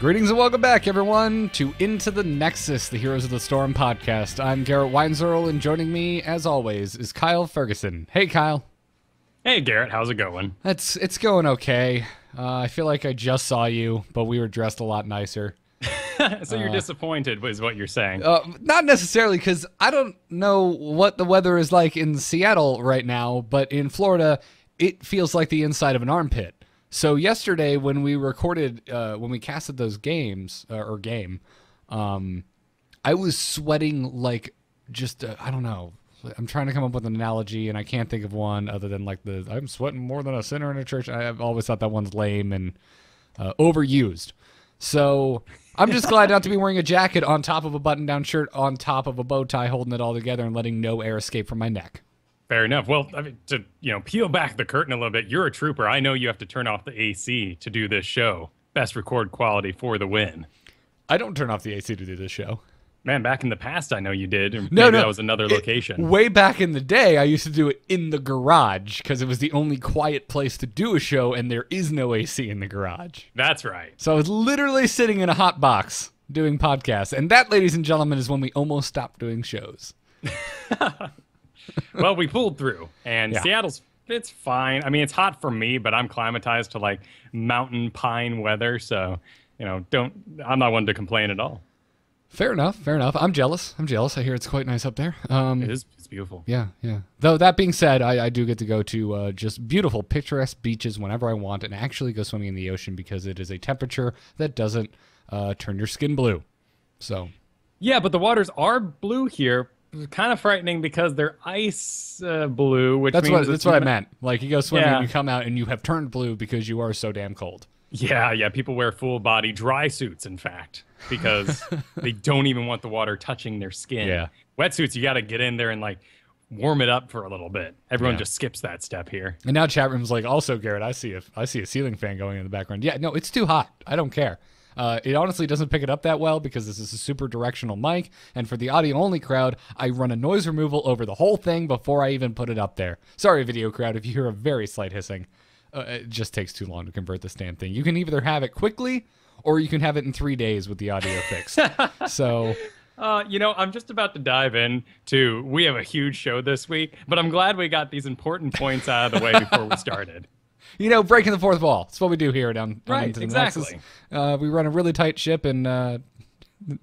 Greetings and welcome back, everyone, to Into the Nexus, the Heroes of the Storm podcast. I'm Garrett Weinzerl, and joining me, as always, is Kyle Ferguson. Hey, Kyle. Hey, Garrett. How's it going? It's going okay. I feel like I just saw you, but we were dressed a lot nicer. So you're disappointed, is what you're saying? Not necessarily, because I don't know what the weather is like in Seattle right now, but in Florida, it feels like the inside of an armpit. So yesterday, when we recorded, when we casted those games, I was sweating like just, I don't know. I'm trying to come up with an analogy, and I can't think of one other than like I'm sweating more than a sinner in a church. I've always thought that one's lame and overused. So I'm just glad not to be wearing a jacket on top of a button-down shirt on top of a bow tie, holding it all together and letting no air escape from my neck. Fair enough. Well, I mean, to peel back the curtain a little bit, you're a trooper. I know you have to turn off the AC to do this show. Best record quality for the win. I don't turn off the AC to do this show. Man, back in the past, I know you did. Or No, maybe that was another location. Way back in the day, I used to do it in the garage because it was the only quiet place to do a show, and there is no AC in the garage. That's right. So I was literally sitting in a hot box doing podcasts, and that, ladies and gentlemen, is when we almost stopped doing shows. Well, we pulled through, and yeah. It's fine. I mean, it's hot for me, but I'm climatized to like mountain pine weather, so I'm not one to complain at all. Fair enough. I'm jealous. I hear it's quite nice up there. It is. It's beautiful. Yeah. Though that being said, I do get to go to just beautiful, picturesque beaches whenever I want, and actually go swimming in the ocean because it is a temperature that doesn't turn your skin blue. So. Yeah, but the waters are blue here. Kind of frightening because they're ice blue, which that's means that's what I meant. Like you go swimming and you come out and you have turned blue because you are so damn cold. Yeah. People wear full body dry suits, in fact, because they don't even want the water touching their skin. Yeah. Wetsuits, you got to get in there and like warm it up for a little bit. Everyone just skips that step here. And now chat room's like, also Garrett, I see a ceiling fan going in the background. Yeah, no, it's too hot. I don't care. It honestly doesn't pick it up that well because this is a super directional mic, and for the audio-only crowd, I run a noise removal over the whole thing before I even put it up there. Sorry, video crowd, if you hear a very slight hissing. It just takes too long to convert this damn thing. You can either have it quickly, or you can have it in 3 days with the audio fixed. So... I'm just about to dive in to, we have a huge show this week, but I'm glad we got these important points out of the way before we started. Breaking the fourth wall. That's what we do here down Into the exactly. Nexus. We run a really tight ship, and I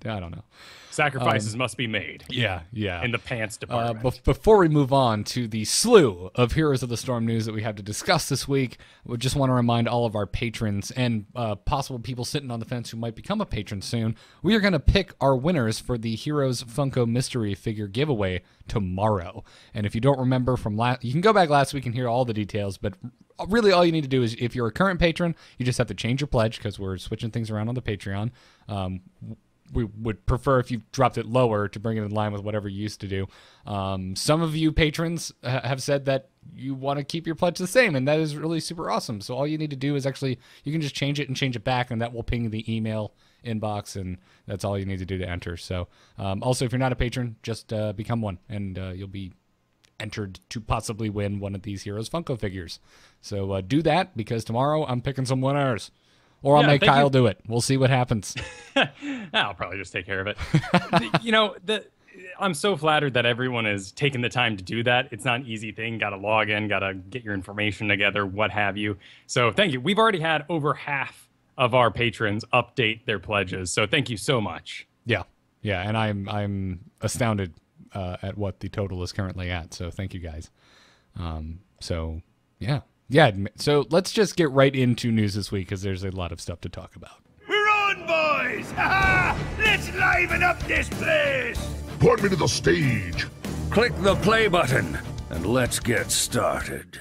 don't know. Sacrifices must be made. Yeah. In the pants department. Before we move on to the slew of Heroes of the Storm news that we have to discuss this week, we just want to remind all of our patrons and possible people sitting on the fence who might become a patron soon, we are going to pick our winners for the Heroes Funko Mystery Figure giveaway tomorrow. And if you don't remember from you can go back last week and hear all the details, but really all you need to do is, if you're a current patron, you just have to change your pledge because we're switching things around on the Patreon. We would prefer if you dropped it lower to bring it in line with whatever you used to do. Some of you patrons have said that you want to keep your pledge the same, and that is really super awesome. So all you need to do is you can just change it and change it back, and that will ping the email inbox, and that's all you need to do to enter. So also, if you're not a patron, just become one, and you'll be entered to possibly win one of these Heroes Funko figures. So do that, because tomorrow I'm picking some winners. Or I'll make Kyle do it. We'll see what happens. I'll probably just take care of it. I'm so flattered that everyone is taking the time to do that. It's not an easy thing. Got to log in, got to get your information together, what have you. So thank you. We've already had over half of our patrons update their pledges. So thank you so much. Yeah. And I'm astounded at what the total is currently at. So thank you guys. Yeah, so let's just get right into news this week because there's a lot of stuff to talk about. We're on, boys! Ha-ha! Let's liven up this place! Point me to the stage. Click the play button, and let's get started.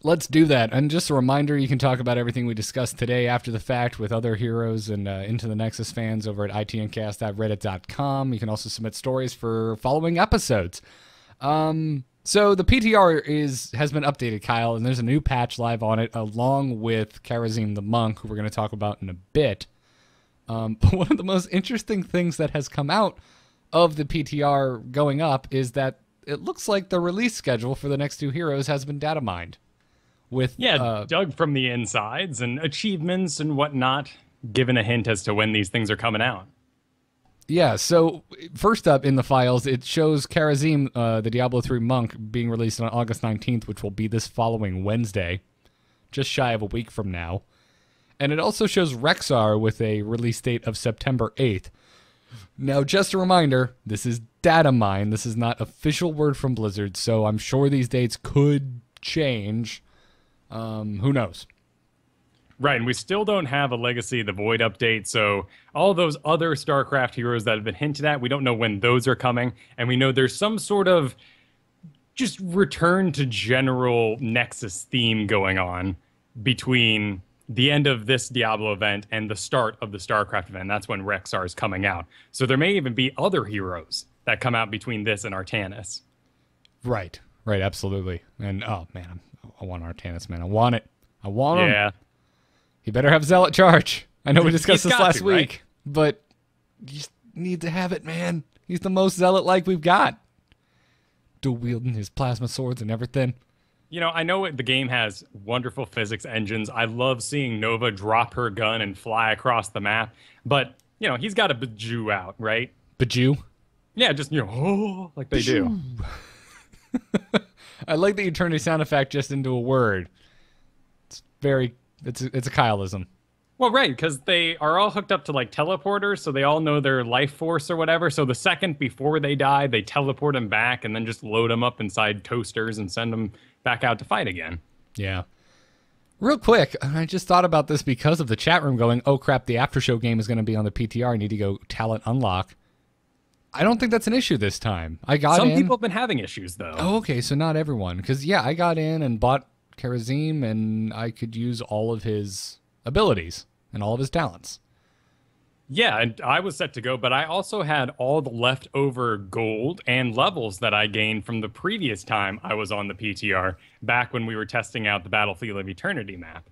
Let's do that. And just a reminder, you can talk about everything we discussed today after the fact with other Heroes and Into the Nexus fans over at itncast.reddit.com. You can also submit stories for following episodes. So the PTR has been updated, Kyle, and there's a new patch live on it, along with Karazim the Monk, who we're going to talk about in a bit. But one of the most interesting things that has come out of the PTR going up is that it looks like the release schedule for the next two heroes has been data mined. With dug from the insides and achievements and whatnot. given a hint as to when these things are coming out. Yeah, so first up in the files, it shows Karazim, the Diablo 3 monk, being released on August 19th, which will be this following Wednesday, just shy of a week from now. And it also shows Rexar with a release date of September 8th. Now, just a reminder, this is data mine. This is not official word from Blizzard, so I'm sure these dates could change. Who knows? Right, and we still don't have a Legacy of the Void update, so all those other StarCraft heroes that have been hinted at, we don't know when those are coming, and we know there's some sort of just return to general Nexus theme going on between the end of this Diablo event and the start of the StarCraft event. That's when Rexar is coming out. So there may even be other heroes that come out between this and Artanis. Right, absolutely. And, oh, man, I want Artanis, man. I want it. I want him. Yeah. He better have Zealot charge. I know we discussed He's this got last to, week, right? but you just need to have it, man. He's the most Zealot-like we've got. Dual wielding his plasma swords and everything. You know, I know the game has wonderful physics engines. I love seeing Nova drop her gun and fly across the map. But, you know, he's got a Bejou out, right? Bejou? Yeah, just, you know, oh, like they do. I like that you turned a sound effect just into a word. It's a Kyleism. Well, right, because they are all hooked up to, like, teleporters, so they all know their life force or whatever. So the second before they die, they teleport them back and then just load them up inside toasters and send them back out to fight again. Yeah. Real quick, I just thought about this because of the chat room going, oh, crap, the after show game is going to be on the PTR. I need to go talent unlock. I don't think that's an issue this time. Some people have been having issues, though. Oh, okay, so not everyone. Because, yeah, I got in and bought Karazim, and I could use all of his abilities and all of his talents. Yeah, and I was set to go, but I also had all the leftover gold and levels that I gained from the previous time I was on the PTR, back when we were testing out the Battlefield of Eternity map.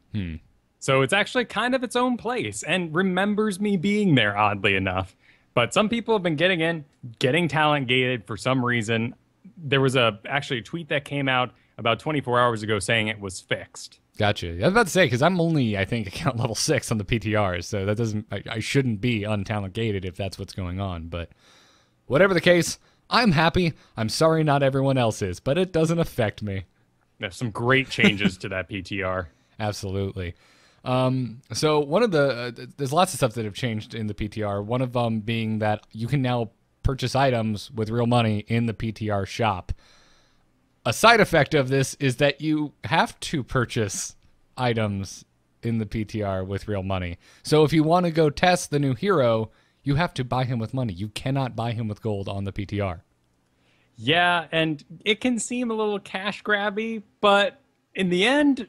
So it's actually kind of its own place, and remembers me being there, oddly enough. But some people have been getting talent gated for some reason. There was actually a tweet that came out about 24 hours ago saying it was fixed. Gotcha. I was about to say, because I'm only, I think, account level 6 on the PTR, so that doesn't, I shouldn't be untalent gated if that's what's going on. But whatever the case, I'm happy. I'm sorry not everyone else is, but it doesn't affect me. There's some great changes to that PTR. Absolutely. So one of there's lots of stuff that have changed in the PTR. One of them being that you can now purchase items with real money in the PTR shop. A side effect of this is that you have to purchase items in the PTR with real money. So if you want to go test the new hero, you have to buy him with money. You cannot buy him with gold on the PTR. Yeah, and it can seem a little cash grabby, but in the end,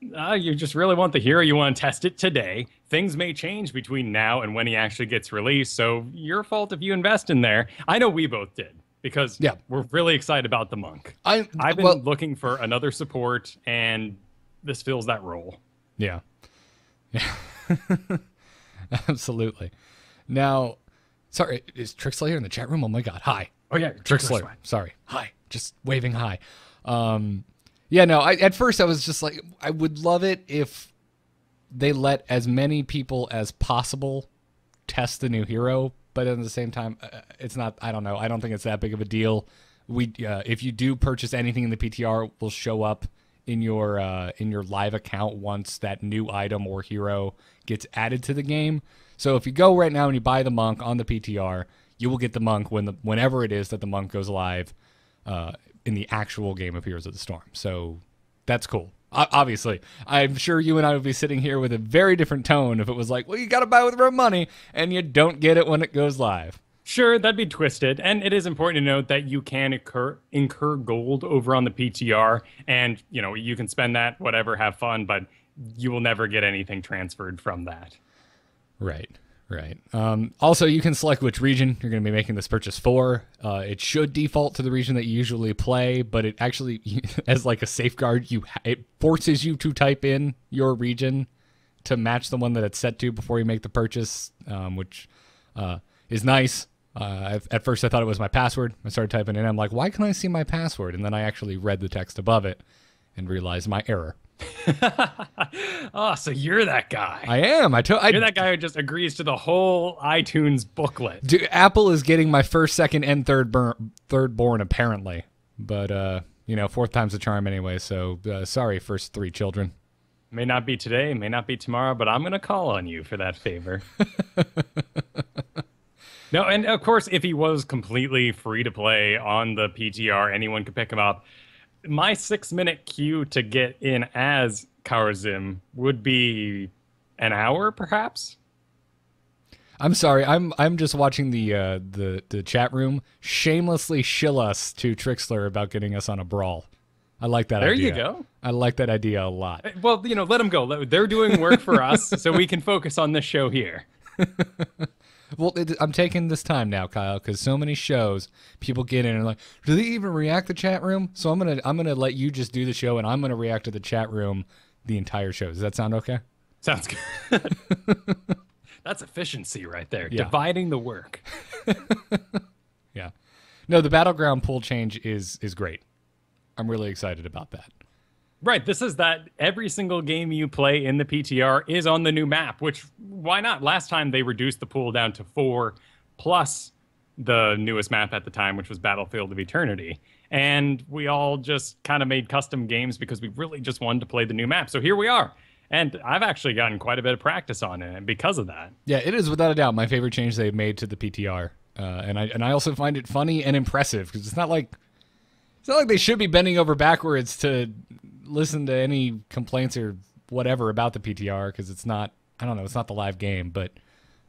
you just really want the hero. You want to test it today. Things may change between now and when he actually gets released, so your fault if you invest in there. I know we both did. Because we're really excited about the monk. I've been looking for another support, and this fills that role. Yeah. Absolutely. Now, sorry, is Trickslayer in the chat room? Oh my God, hi. Oh yeah, Trickslayer. Sorry, hi. Just waving hi. Yeah, no. At first I was just like, I would love it if they let as many people as possible test the new hero. But at the same time, it's not, I don't know. I don't think it's that big of a deal. If you do purchase anything in the PTR, will show up in your live account once that new item or hero gets added to the game. So if you go right now and you buy the monk on the PTR, you will get the monk whenever it is that the monk goes live in the actual game of Heroes of the Storm. So that's cool. Obviously, I'm sure you and I would be sitting here with a very different tone if it was like, well, you got to buy with real money, and you don't get it when it goes live. Sure, that'd be twisted, and it is important to note that you can incur gold over on the PTR, and you can spend that, whatever, have fun, but you will never get anything transferred from that. Right. Also, you can select which region you're going to be making this purchase for. It should default to the region that you usually play, but it actually, as like a safeguard, it forces you to type in your region to match the one that it's set to before you make the purchase, which is nice. At first, I thought it was my password. I started typing in. I'm like, why can I see my password? And then I actually read the text above it and realized my error. Oh, so you're that guy. I am. You're that guy who just agrees to the whole iTunes booklet. Dude, Apple is getting my first, second, and third born apparently, but fourth time's a charm anyway. So sorry, first three children. May not be today, may not be tomorrow, but I'm gonna call on you for that favor. No, and of course, if he was completely free to play on the PTR, anyone could pick him up. My 6-minute queue to get in as Karazim would be an hour, perhaps. I'm sorry. I'm just watching the chat room shamelessly shill us to Trixler about getting us on a brawl. I like that idea. There you go. I like that idea a lot. Well, let them go. They're doing work for us, so we can focus on this show here. Well, I'm taking this time now, Kyle, because so many shows, people get in and are like, do they even react to the chat room? So I'm gonna let you just do the show, and I'm gonna react to the chat room the entire show. Does that sound okay? Sounds good. That's efficiency right there. Yeah. Dividing the work. Yeah. No, the Battleground pool change is great. I'm really excited about that. Right, this is that every single game you play in the PTR is on the new map, which, why not? Last time they reduced the pool down to 4, plus the newest map at the time, which was Battlefield of Eternity. And we all just kind of made custom games because we really just wanted to play the new map. So here we are. And I've actually gotten quite a bit of practice on it because of that. Yeah, it is without a doubt my favorite change they've made to the PTR. And I also find it funny and impressive, because it's not like they should be bending over backwards to listen to any complaints or whatever about the PTR, because it's not, I don't know, it's not the live game, but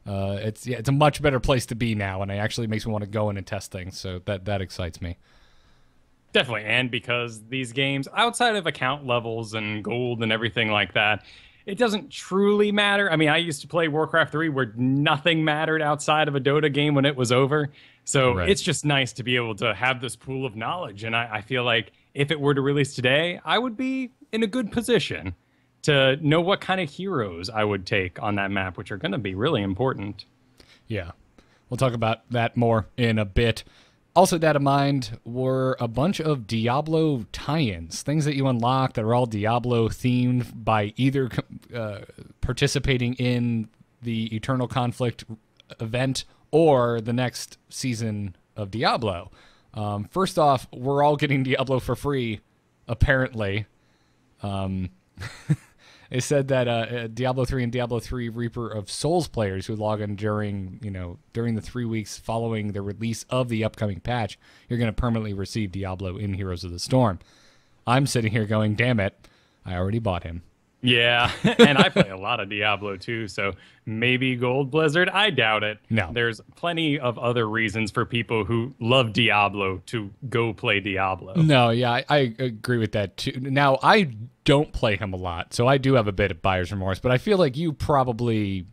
it's a much better place to be now, and it actually makes me want to go in and test things, so that excites me. Definitely, and because these games, outside of account levels and gold and everything like that, it doesn't truly matter. I mean, I used to play Warcraft 3 where nothing mattered outside of a Dota game when it was over. So Right. It's just nice to be able to have this pool of knowledge. And I feel like if it were to release today, I would be in a good position to know what kind of heroes I would take on that map, which are going to be really important. Yeah. We'll talk about that more in a bit. Also, that in mind were a bunch of Diablo tie-ins, things that you unlock that are all Diablo themed by either participating in the Eternal Conflict event or the next season of Diablo. First off, we're all getting Diablo for free, apparently. It said that Diablo 3 and Diablo 3 Reaper of Souls players who log in during the 3 weeks following the release of the upcoming patch, you're going to permanently receive Diablo in Heroes of the Storm. I'm sitting here going, damn it, I already bought him. Yeah, and I play a lot of Diablo too, so maybe Gold Blizzard? I doubt it. No. There's plenty of other reasons for people who love Diablo to go play Diablo. No, yeah, I agree with that too. Now, I don't play him a lot, so I do have a bit of buyer's remorse, but I feel like you probably...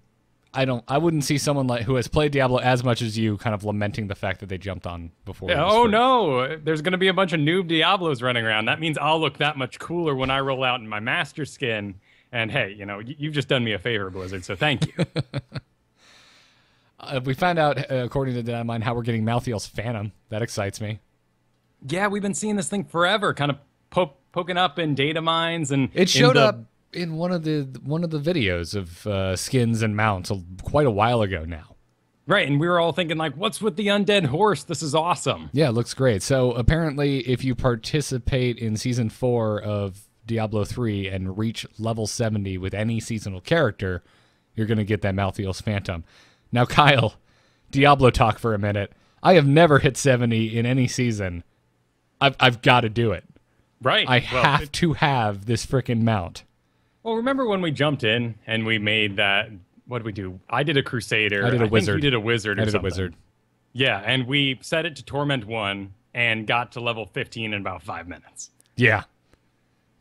I wouldn't see someone who has played Diablo as much as you kind of lamenting the fact that they jumped on before. Yeah, oh no, there's going to be a bunch of noob Diablos running around. That means I'll look that much cooler when I roll out in my master skin. And hey, you've just done me a favor, Blizzard, so thank you. We found out, according to the Mine, how we're getting Malthael's Phantom. That excites me. Yeah, we've been seeing this thing forever, kind of poking up in data mines, and it showed up in one of the videos of skins and mounts quite a while ago now. Right, and we were all thinking, like, what's with the undead horse? This is awesome. Yeah, it looks great. So apparently, if you participate in Season 4 of Diablo 3 and reach level 70 with any seasonal character, you're going to get that Malthael's Phantom. Now, Kyle, Diablo talk for a minute. I have never hit 70 in any season. I've got to do it. Right. I have to have this frickin' mount. Well, remember when we jumped in and we made that, what did we do? I did a Crusader. I did a Wizard. Think you did a Wizard or something. I did a Wizard. Yeah, and we set it to Torment 1 and got to level 15 in about 5 minutes. Yeah.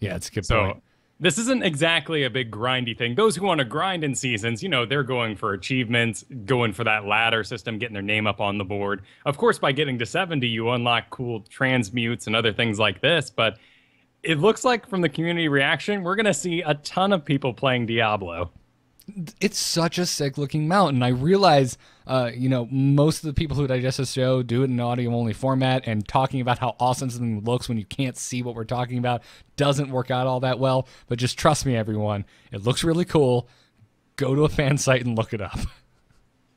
Yeah, it's a good point. So this isn't exactly a big grindy thing. Those who want to grind in seasons, they're going for achievements, going for that ladder system, getting their name up on the board. Of course, by getting to 70, you unlock cool transmutes and other things like this, but it looks like from the community reaction, we're going to see a ton of people playing Diablo. It's such a sick looking mount, and I realize, most of the people who digest the show do it in audio only format, and talking about how awesome something looks when you can't see what we're talking about doesn't work out all that well. But just trust me, everyone, it looks really cool. Go to a fan site and look it up.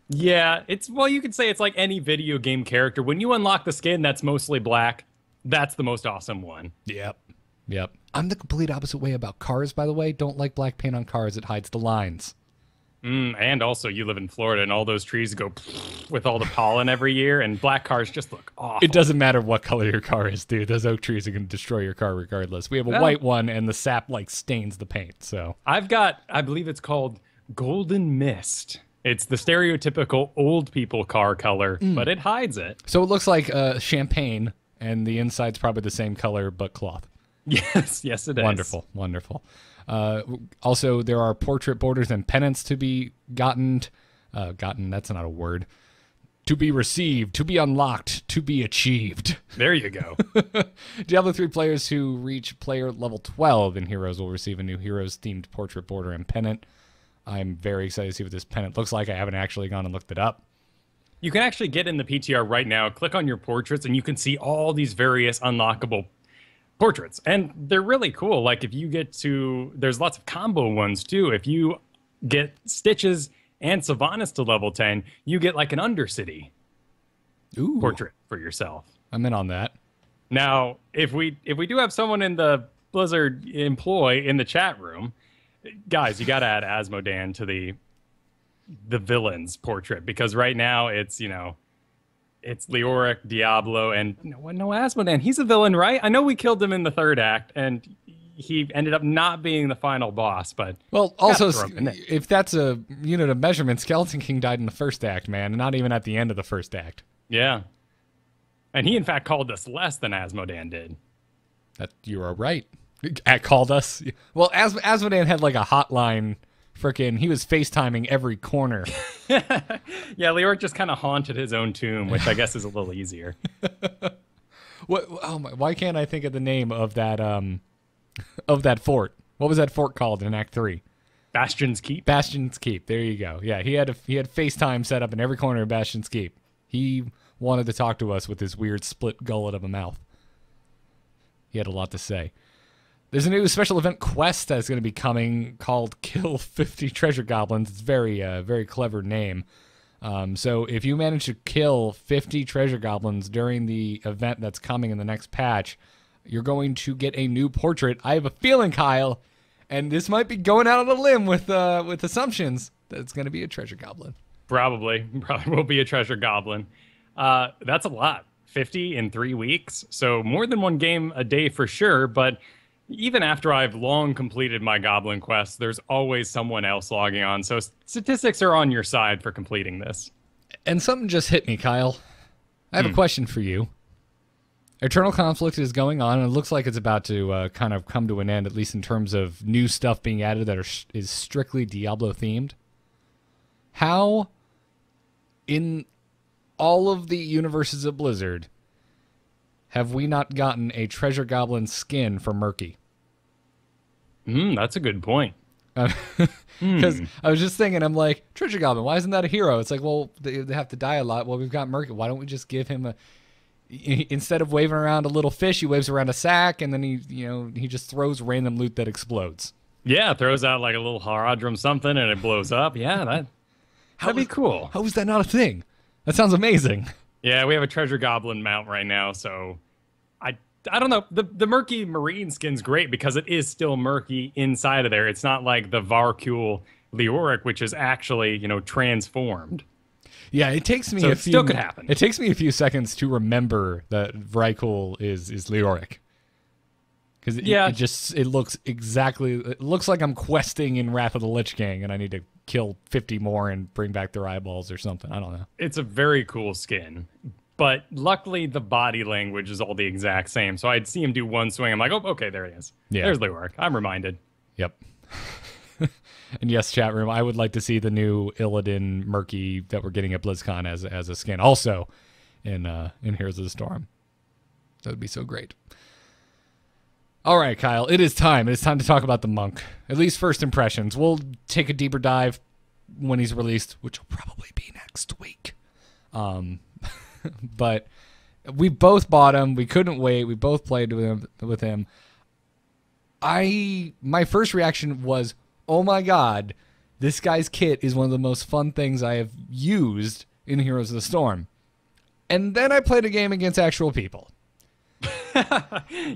Yeah, you could say it's like any video game character. When you unlock the skin that's mostly black, that's the most awesome one. Yep. I'm the complete opposite way about cars, by the way. Don't like black paint on cars. It hides the lines. And also, you live in Florida, and all those trees go with all the pollen every year, and black cars just look awful. It doesn't matter what color your car is, dude. Those oak trees are going to destroy your car regardless. We have a white one, and the sap, stains the paint, so. I've got, I believe it's called Golden Mist. It's the stereotypical old people car color, but it hides it. So it looks like champagne, and the inside's probably the same color, but cloth. Yes, it is. Wonderful. Also, there are portrait borders and pennants to be gotten, that's not a word. To be received, to be unlocked, to be achieved. There you go. Diablo 3 players who reach player level 12 in Heroes will receive a new Heroes-themed portrait border and pennant. I'm very excited to see what this pennant looks like. I haven't actually gone and looked it up. You can actually get in the PTR right now, click on your portraits, and you can see all these various unlockable portraits, and they're really cool. Like if you get to, there's lots of combo ones too. If you get Stitches and Sylvanas to level 10, you get like an Undercity portrait for yourself. I'm in on that. Now, if we do have someone in the Blizzard employ in the chat room, guys, you got to add Asmodan to the villain's portrait, because right now it's it's Leoric, Diablo, and no Asmodan. He's a villain, right? I know we killed him in the third act, and he ended up not being the final boss. But also, if that's a unit of measurement, Skeleton King died in the first act, man, and not even at the end of the first act. Yeah, and he in fact called us less than Asmodan did. That you are right. Called us. Well, Asmodan had like a hotline. He was FaceTiming every corner. Yeah, Leoric just kind of haunted his own tomb, which I guess is a little easier. Why can't I think of the name of that fort? What was that fort called in Act 3? Bastion's Keep. Bastion's Keep. There you go. Yeah, he had FaceTime set up in every corner of Bastion's Keep. He wanted to talk to us with his weird split gullet of a mouth. He had a lot to say. There's a new special event quest that's going to be coming called Kill 50 Treasure Goblins. It's very clever name. So if you manage to kill 50 Treasure Goblins during the event that's coming in the next patch, you're going to get a new portrait. I have a feeling, Kyle, and this might be going out on a limb with assumptions, that it's going to be a Treasure Goblin. Probably will be a Treasure Goblin. That's a lot. 50 in 3 weeks. So more than one game a day for sure, but even after I've long completed my Goblin quest, there's always someone else logging on. So statistics are on your side for completing this. And something just hit me, Kyle. I have a question for you. Eternal Conflict is going on, and it looks like it's about to kind of come to an end, at least in terms of new stuff being added that is strictly Diablo-themed. How, in all of the universes of Blizzard, have we not gotten a Treasure Goblin skin for Murky? That's a good point. Because I was just thinking, I'm like, Treasure Goblin, why isn't that a hero? It's like, well, they have to die a lot. Well, we've got Murky. Why don't we just give him instead of waving around a little fish, he waves around a sack, and then he just throws random loot that explodes. Yeah, throws out like a little Haradrim something, and it blows up. Yeah, that'd be cool. How is that not a thing? That sounds amazing. Yeah, we have a Treasure Goblin mount right now, so I don't know. The Murky Marine skin's great because it is still murky inside of there. It's not like the Varkul Leoric, which is actually, transformed. Yeah, it takes me still could happen. It takes me a few seconds to remember that Vrykul is Leoric. Because it looks like I'm questing in Wrath of the Lich King, and I need to kill 50 more and bring back their eyeballs or something. I don't know. It's a very cool skin. But luckily, the body language is all the exact same. So I'd see him do one swing. I'm like, oh, okay, there he is. Yeah. There's Leoric. I'm reminded. Yep. And yes, chat room, I would like to see the new Illidan Murky that we're getting at BlizzCon as a skin. Also in Heroes of the Storm. That would be so great. All right, Kyle, it is time. It is time to talk about the Monk. At least first impressions. We'll take a deeper dive when he's released, which will probably be next week. But we both bought him. We couldn't wait. We both played with him. My first reaction was, oh my god, this guy's kit is one of the most fun things I have used in Heroes of the Storm. And then I played a game against actual people.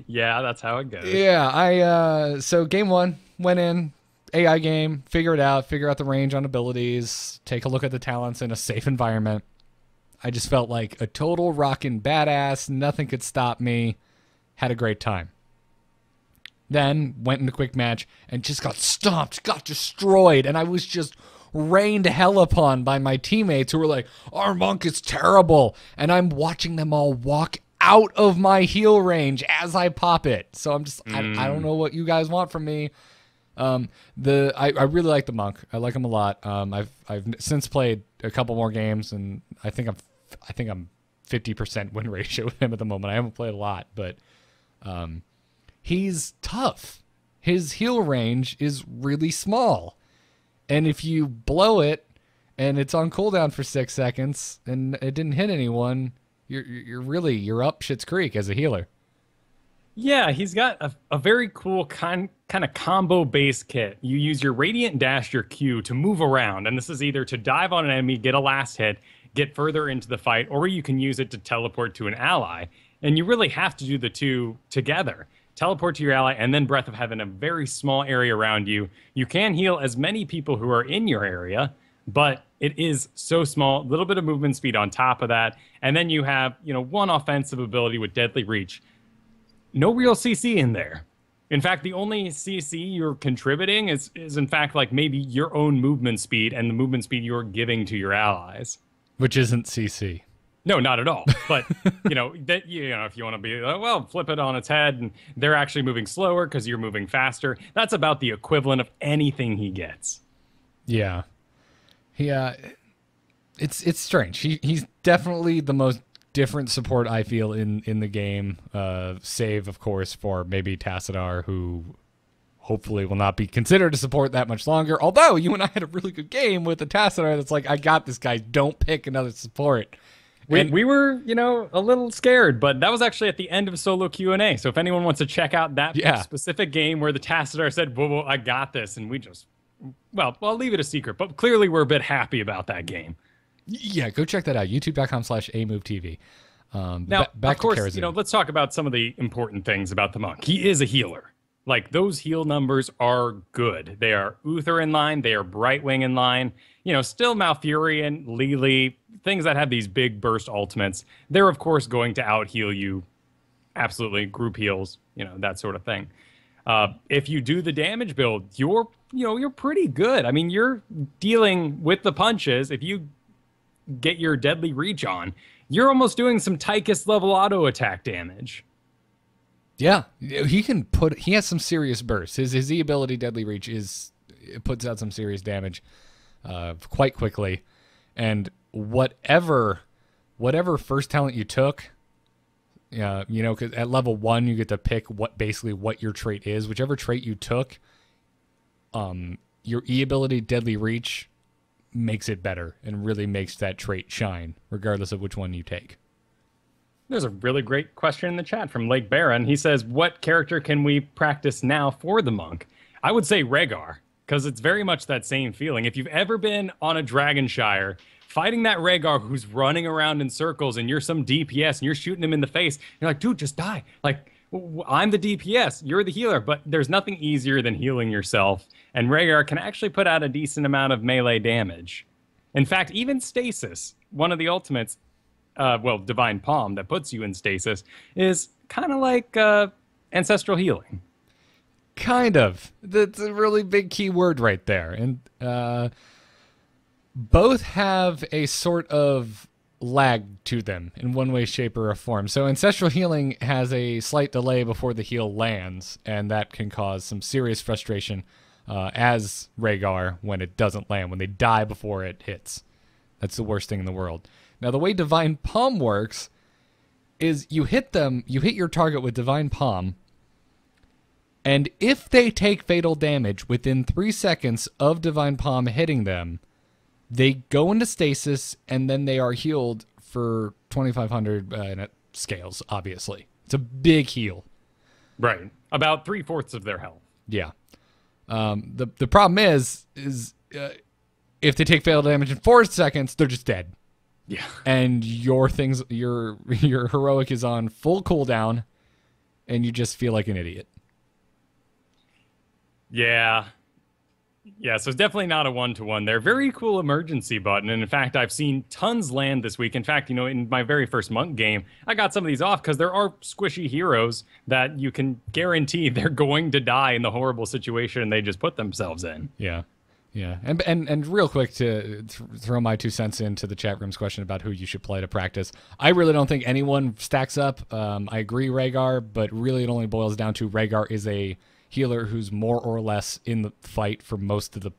Yeah, that's how it goes. Yeah, so game one, went in, AI game, figure out the range on abilities, take a look at the talents in a safe environment. I just felt like a total rockin' badass, nothing could stop me, had a great time. Then went into quick match and just got stomped, got destroyed, and I was just rained hell upon by my teammates who were like, our monk is terrible, and I'm watching them all walk out of my heal range as I pop it. So I'm just, I don't know what you guys want from me. I really like the monk. I like him a lot. I've since played a couple more games, and I think I'm 50% win ratio with him at the moment. I haven't played a lot, but he's tough. His heal range is really small. And if you blow it and it's on cooldown for 6 seconds and it didn't hit anyone, you're up Shit's Creek as a healer. Yeah, he's got a very cool kind of combo-based kit. You use your Radiant Dash, your Q, to move around. And this is either to dive on an enemy, get a last hit, get further into the fight, or you can use it to teleport to an ally. And you really have to do the two together. Teleport to your ally, and then Breath of Heaven, a very small area around you. You can heal as many people who are in your area, but it is so small. A little bit of movement speed on top of that. And then you have, one offensive ability with Deadly Reach. No real CC in there. In fact, the only CC you're contributing is in fact like maybe your own movement speed and the movement speed you're giving to your allies. Which isn't CC. No, not at all. But, if you want to be, flip it on its head and they're actually moving slower because you're moving faster. That's about the equivalent of anything he gets. Yeah. It's strange. He's definitely the most different support I feel in the game, save, of course, for maybe Tassadar, who hopefully will not be considered a support that much longer. Although, you and I had a really good game with the Tassadar that's like, I got this guy, don't pick another support. We were, a little scared, but that was actually at the end of solo Q&A. So if anyone wants to check out that specific game where the Tassadar said, whoa, I got this, and we just, I'll leave it a secret, but clearly we're a bit happy about that game. Yeah, go check that out, youtube.com/amovetv. Now, of course, let's talk about some of the important things about the monk. He is a healer. Like, those heal numbers are good. They are Uther in line. They are Brightwing in line. Still Malfurion, Lili, things that have these big burst ultimates. They're, of course, going to out-heal you. Absolutely. Group heals, that sort of thing. If you do the damage build, you're pretty good. I mean, you're dealing with the punches. If you get your Deadly Reach on, you're almost doing some Tychus level auto attack damage. Yeah, he has some serious bursts. His E ability, Deadly Reach, it puts out some serious damage quite quickly. And whatever first talent you took, because at level 1 you get to pick what your trait is. Whichever trait you took, your E ability, Deadly Reach, makes it better and really makes that trait shine, regardless of which one you take. There's a really great question in the chat from Lake Baron. He says, what character can we practice now for the monk? I would say Rhaegar, because it's very much that same feeling. If you've ever been on a Dragonshire, fighting that Rhaegar who's running around in circles and you're some DPS and you're shooting him in the face, you're like, dude, just die. Like, I'm the DPS, you're the healer, but there's nothing easier than healing yourself. And Rhaegar can actually put out a decent amount of melee damage. In fact, even Stasis, one of the ultimates, Divine Palm that puts you in stasis, is kind of like ancestral healing. Kind of. That's a really big key word right there. And both have a sort of lag to them in one way, shape, or a form. So ancestral healing has a slight delay before the heal lands, and that can cause some serious frustration as Rhaegar when it doesn't land, when they die before it hits. That's the worst thing in the world. Now, the way Divine Palm works is you hit your target with Divine Palm, and if they take fatal damage within 3 seconds of Divine Palm hitting them, they go into stasis, and then they are healed for 2,500 and it scales, obviously. It's a big heal. Right. About 3/4 of their health. Yeah. The problem is if they take fatal damage in 4 seconds, they're just dead. Yeah. And your heroic is on full cooldown, and you just feel like an idiot. Yeah. Yeah, so it's definitely not a one-to-one there. Very cool emergency button. And in fact, I've seen tons land this week. In fact, in my very first Monk game, I got some of these off because there are squishy heroes that you can guarantee they're going to die in the horrible situation they just put themselves in. Yeah. Yeah. And real quick to throw my 2 cents into the chat room's question about who you should play to practice. I really don't think anyone stacks up. I agree, Rhaegar, but really it only boils down to Rhaegar is a healer who's more or less in the fight for most of the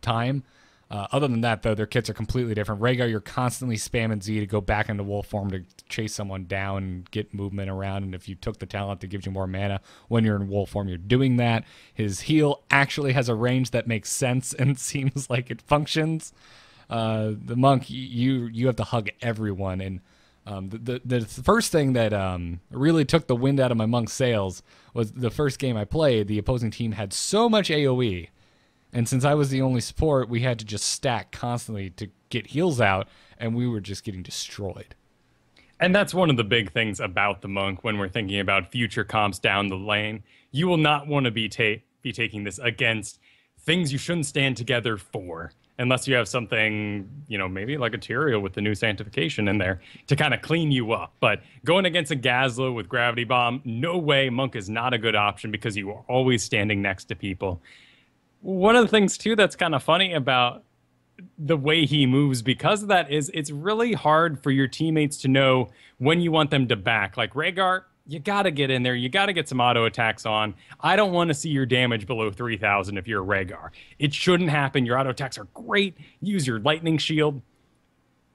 time. Other than that, though, their kits are completely different. Rhaegar, you're constantly spamming Z to go back into wolf form to chase someone down and get movement around. And if you took the talent that gives you more mana when you're in wolf form, you're doing that. His heal actually has a range that makes sense and seems like it functions. The monk, you have to hug everyone. And the first thing that really took the wind out of my monk's sails was the first game I played. The opposing team had so much AoE, and since I was the only support, we had to just stack constantly to get heals out, and we were just getting destroyed. And that's one of the big things about the monk when we're thinking about future comps down the lane. You will not want to be taking this against things you shouldn't stand together for. Unless you have something, maybe like a Tyrael with the new Sanctification in there to kind of clean you up. But going against a Gazla with Gravity Bomb, no way. Monk is not a good option because you are always standing next to people. One of the things, too, that's kind of funny about the way he moves because of that is it's really hard for your teammates to know when you want them to back. Like Rhaegar, you got to get in there. You got to get some auto attacks on. I don't want to see your damage below 3,000 if you're a Rhaegar. It shouldn't happen. Your auto attacks are great. Use your lightning shield.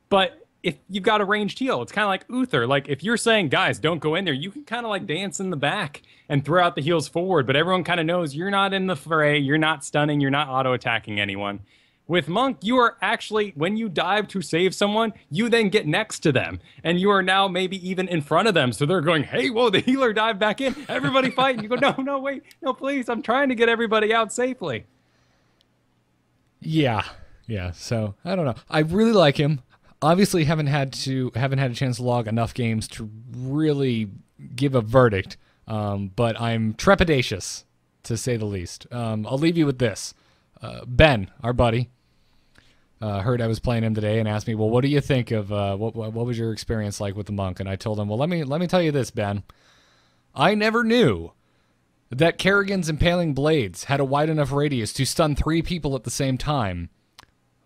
But if you've got a ranged heal, it's kind of like Uther. Like if you're saying, guys, don't go in there, you can kind of like dance in the back and throw out the heals forward. But everyone kind of knows you're not in the fray. You're not stunning. You're not auto attacking anyone. With Monk, you are actually, when you dive to save someone, you then get next to them. And you are now maybe even in front of them. So they're going, hey, whoa, the healer dived back in. Everybody fight. And you go, no, wait. No, please. I'm trying to get everybody out safely. Yeah. So, I don't know. I really like him. Obviously, haven't had a chance to log enough games to really give a verdict. But I'm trepidatious, to say the least. I'll leave you with this. Ben, our buddy, heard I was playing him today and asked me, well, what do you think of what was your experience like with the monk? And I told him, well, let me tell you this, Ben. I never knew that Kerrigan's impaling blades had a wide enough radius to stun 3 people at the same time.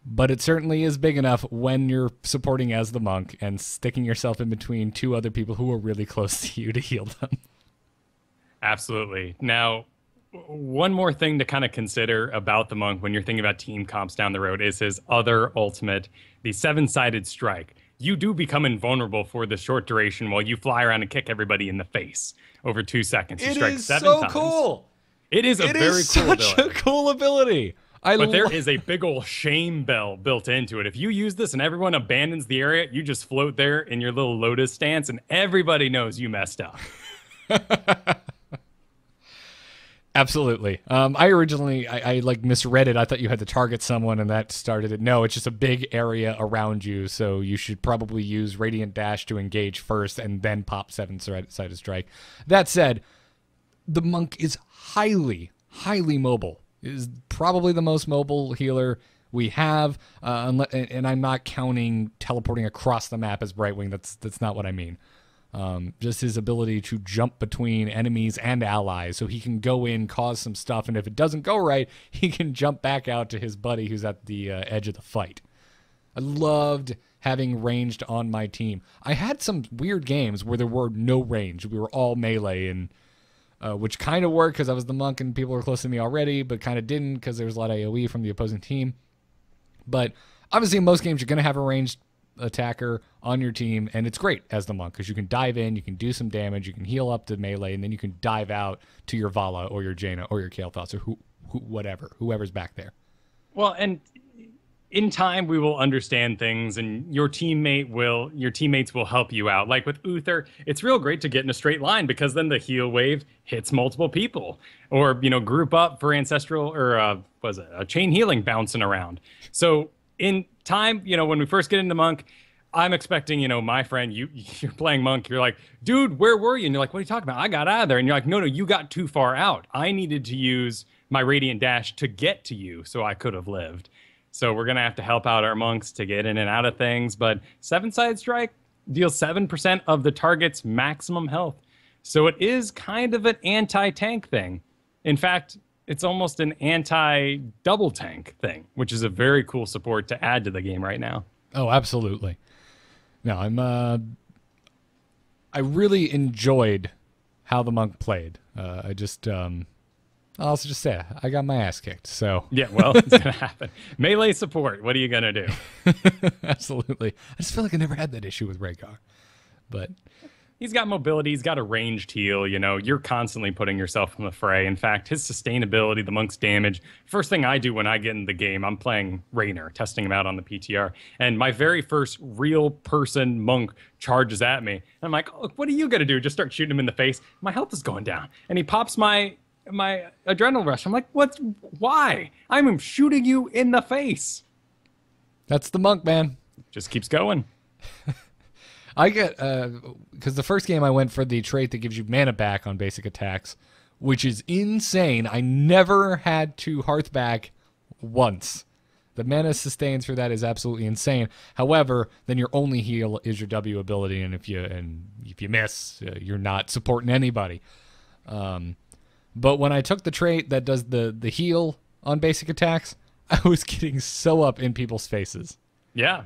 But it certainly is big enough when you're supporting as the monk and sticking yourself in between 2 other people who are really close to you to heal them. Absolutely. Now, one more thing to kind of consider about the monk when you're thinking about team comps down the road is his other ultimate, the 7-sided strike. You do become invulnerable for the short duration while you fly around and kick everybody in the face over 2 seconds. You strike 7 times. It is so cool. It is a very cool ability. Such a cool ability. But there is a big old shame bell built into it. If you use this and everyone abandons the area, you just float there in your little lotus stance and everybody knows you messed up. Absolutely. I originally, I like misread it. I thought you had to target someone and that started it. No, it's just a big area around you. So you should probably use Radiant Dash to engage first and then pop 7-sided strike. That said, the monk is highly mobile. Is probably the most mobile healer we have. And I'm not counting teleporting across the map as Brightwing. That's not what I mean. Just his ability to jump between enemies and allies, so he can go in, cause some stuff, and if it doesn't go right, he can jump back out to his buddy who's at the edge of the fight. I loved having ranged on my team. I had some weird games where there were no range. We were all melee, and which kind of worked because I was the monk and people were close to me already, but kind of didn't because there was a lot of AoE from the opposing team. But obviously in most games you're going to have a ranged attacker on your team, and it's great as the monk because you can dive in, you can do some damage, you can heal up to melee, and then you can dive out to your Vala or your Jaina or your Kael'thas or whoever's back there. Well, and in time we will understand things, and your teammates will help you out. Like with Uther, it's real great to get in a straight line because then the heal wave hits multiple people, or group up for ancestral or was it a chain healing bouncing around. So in time, when we first get into Monk, I'm expecting, my friend, you're playing Monk, you're like, dude, where were you? And you're like, what are you talking about? I got out of there. And you're like, no, you got too far out. I needed to use my Radiant Dash to get to you so I could have lived. So we're going to have to help out our monks to get in and out of things. But 7-Side Strike deals 7% of the target's maximum health. So it is kind of an anti-tank thing. In fact, it's almost an anti-double tank thing, which is a very cool support to add to the game right now. Oh, absolutely. No, I really enjoyed how the Monk played. I'll also just say I got my ass kicked. So yeah, well, it's gonna happen. Melee support. What are you gonna do? Absolutely. I just feel like I never had that issue with Rhaegar, but he's got mobility. He's got a ranged heal. You're constantly putting yourself in the fray. In fact, his sustainability, the Monk's damage. First thing I do when I get in the game, I'm playing Raynor, testing him out on the PTR, and my very first real person Monk charges at me. And I'm like, oh, what are you gonna do? Just start shooting him in the face. My health is going down, and he pops my adrenaline rush. I'm like, why? I'm shooting you in the face. That's the Monk, man. Just keeps going. I get, because the first game I went for the trait that gives you mana back on basic attacks, which is insane. I never had to hearth back once. The mana sustains for that is absolutely insane. However, then your only heal is your W ability, and if you miss, you're not supporting anybody. But when I took the trait that does the heal on basic attacks, I was getting so up in people's faces. Yeah.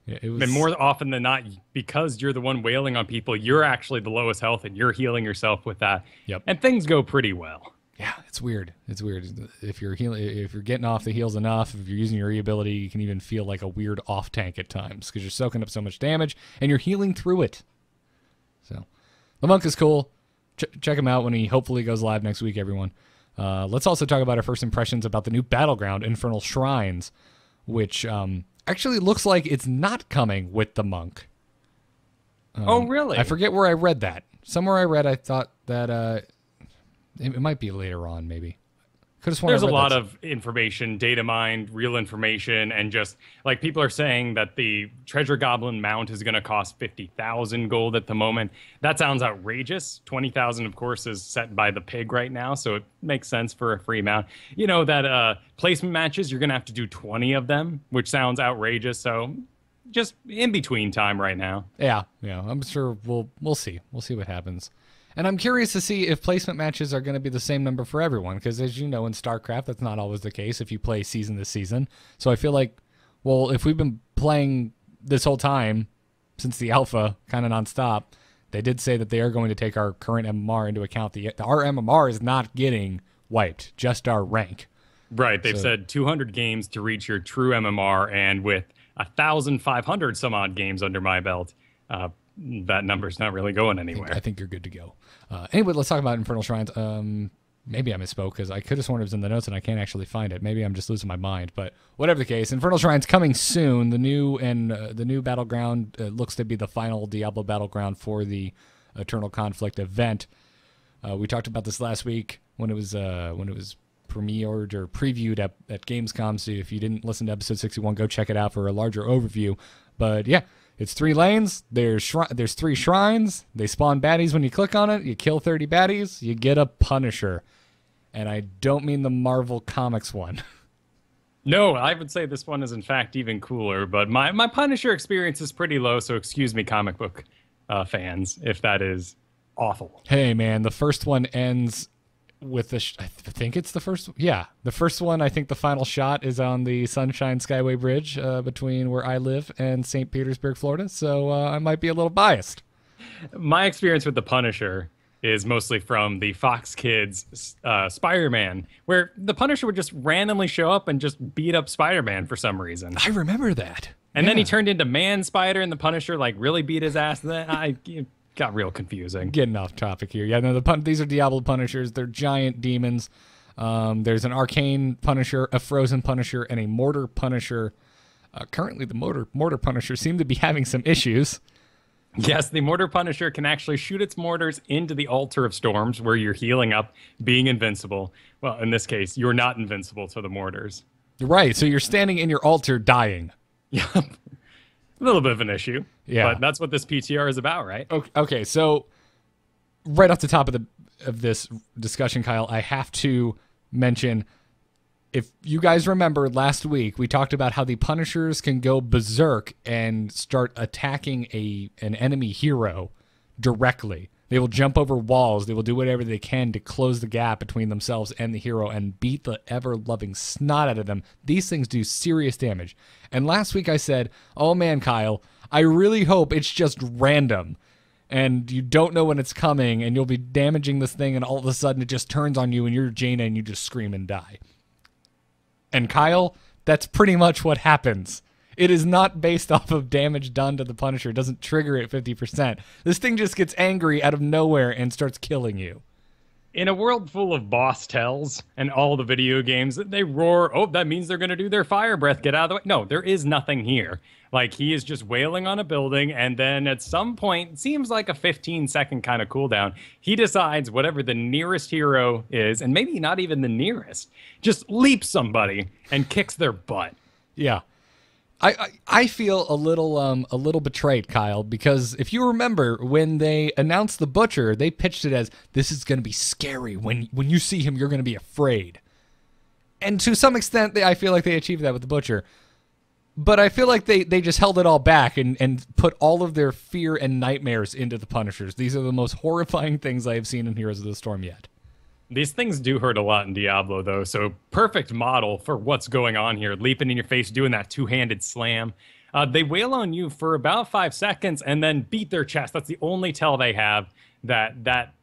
It was... And more often than not, because you're the one wailing on people, you're actually the lowest health, and you're healing yourself with that. Yep. And things go pretty well. Yeah, it's weird. It's weird. If you're getting off the heals enough, if you're using your E ability, you can even feel like a weird off tank at times because you're soaking up so much damage and you're healing through it. So, the Monk is cool. Check him out when he hopefully goes live next week, everyone. Let's also talk about our first impressions about the new battleground, Infernal Shrines, which actually looks like it's not coming with the Monk. Oh, really? I forget where I read that. Somewhere I read I thought that it might be later on, maybe. There's a lot of information, data mined, real information, and just like people are saying that the Treasure Goblin mount is going to cost 50,000 gold at the moment. That sounds outrageous. 20,000, of course, is set by the pig right now, so it makes sense for a free mount. That placement matches, you're going to have to do 20 of them, which sounds outrageous. So just in between time right now. Yeah, I'm sure we'll see. We'll see what happens. And I'm curious to see if placement matches are going to be the same number for everyone, because as you know, in StarCraft, that's not always the case if you play season to season. So I feel like, well, if we've been playing this whole time, since the alpha, kind of nonstop, they did say that they are going to take our current MMR into account. Our MMR is not getting wiped, just our rank. Right. They've said 200 games to reach your true MMR, and with 1,500 some odd games under my belt, that number's not really going anywhere. I think you're good to go. Anyway, let's talk about Infernal Shrines. Maybe I misspoke because I could have sworn it was in the notes and I can't actually find it. Maybe I'm just losing my mind. But whatever the case, Infernal Shrines coming soon. The new battleground looks to be the final Diablo battleground for the Eternal Conflict event. We talked about this last week when it was premiered or previewed at Gamescom. So if you didn't listen to episode 61, go check it out for a larger overview. But yeah. It's 3 lanes, there's 3 shrines, they spawn baddies when you click on it, you kill 30 baddies, you get a Punisher. And I don't mean the Marvel Comics one. No, I would say this one is in fact even cooler, but my Punisher experience is pretty low, so excuse me, comic book fans, if that is awful. Hey man, the first one ends with I think it's the first. Yeah, the first one. I think the final shot is on the Sunshine Skyway Bridge between where I live and St. Petersburg, Florida. So I might be a little biased. My experience with the Punisher is mostly from the Fox Kids Spider-Man, where the Punisher would just randomly show up and just beat up Spider-Man for some reason. I remember that. And then he turned into Man Spider, and the Punisher really beat his ass. Then it got real confusing. Getting off topic here. Yeah, no, these are Diablo Punishers. They're giant demons. There's an Arcane Punisher, a Frozen Punisher, and a Mortar Punisher. Currently, the mortar punishers seem to be having some issues. Yes, the Mortar Punisher can actually shoot its mortars into the Altar of Storms, where you're healing up, being invincible. Well, in this case, you're not invincible to the mortars. Right, so you're standing in your altar dying. Yep. A little bit of an issue. Yeah. But that's what this PTR is about, right? Okay, so right off the top of this discussion, Kyle, I have to mention, if you guys remember last week, we talked about how the Punishers can go berserk and start attacking an enemy hero directly. They will jump over walls. They will do whatever they can to close the gap between themselves and the hero and beat the ever-loving snot out of them. These things do serious damage. And last week I said, oh man, Kyle, I really hope it's just random and you don't know when it's coming and you'll be damaging this thing and all of a sudden it just turns on you and you're Jaina and you just scream and die. And Kyle, that's pretty much what happens. It is not based off of damage done to the Punisher. It doesn't trigger it 50%. This thing just gets angry out of nowhere and starts killing you. In a world full of boss tells and all the video games, they roar, oh, that means they're going to do their fire breath, get out of the way. No, there is nothing here. Like, he is just wailing on a building, and then at some point, it seems like a 15-second kind of cooldown, he decides whatever the nearest hero is, and maybe not even the nearest, just leaps somebody and kicks their butt. Yeah. I feel a little betrayed, Kyle, because if you remember when they announced the Butcher, they pitched it as this is going to be scary. When you see him, you're going to be afraid. And to some extent, I feel like they achieved that with the Butcher. But I feel like they just held it all back and put all of their fear and nightmares into the Punishers. These are the most horrifying things I have seen in Heroes of the Storm yet. These things do hurt a lot in Diablo, though, so perfect model for what's going on here. Leaping in your face, doing that two-handed slam. They wail on you for about 5 seconds and then beat their chest. That's the only tell they have that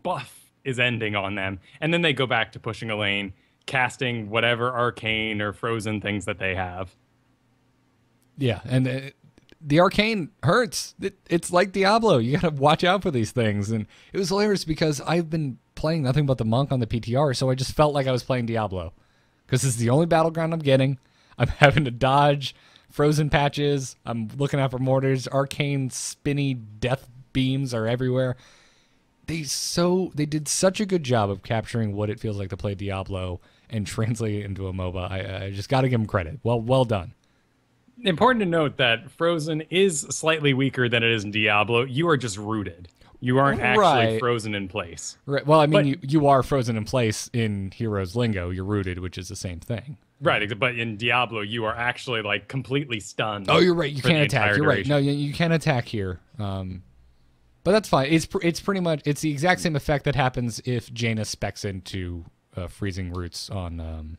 buff is ending on them. And then they go back to pushing a lane, casting whatever arcane or frozen things that they have. Yeah, and the arcane hurts. It's like Diablo. You got to watch out for these things. And it was hilarious because I've been playing nothing but the Monk on the PTR, so I just felt like I was playing Diablo. Because this is the only battleground I'm getting. I'm having to dodge frozen patches. I'm looking out for mortars. Arcane spinny death beams are everywhere. They did such a good job of capturing what it feels like to play Diablo and translate it into a MOBA. I just got to give them credit. Well done. Important to note that Frozen is slightly weaker than it is in Diablo. You are just rooted. You aren't actually frozen in place. Right. Well, I mean, you are frozen in place in Heroes lingo. You're rooted, which is the same thing. Right, but in Diablo, you are actually like completely stunned. Oh, you're right. You can't attack. You're right. No, you can't attack here. But that's fine. It's pretty much the exact same effect that happens if Jaina specs into freezing roots on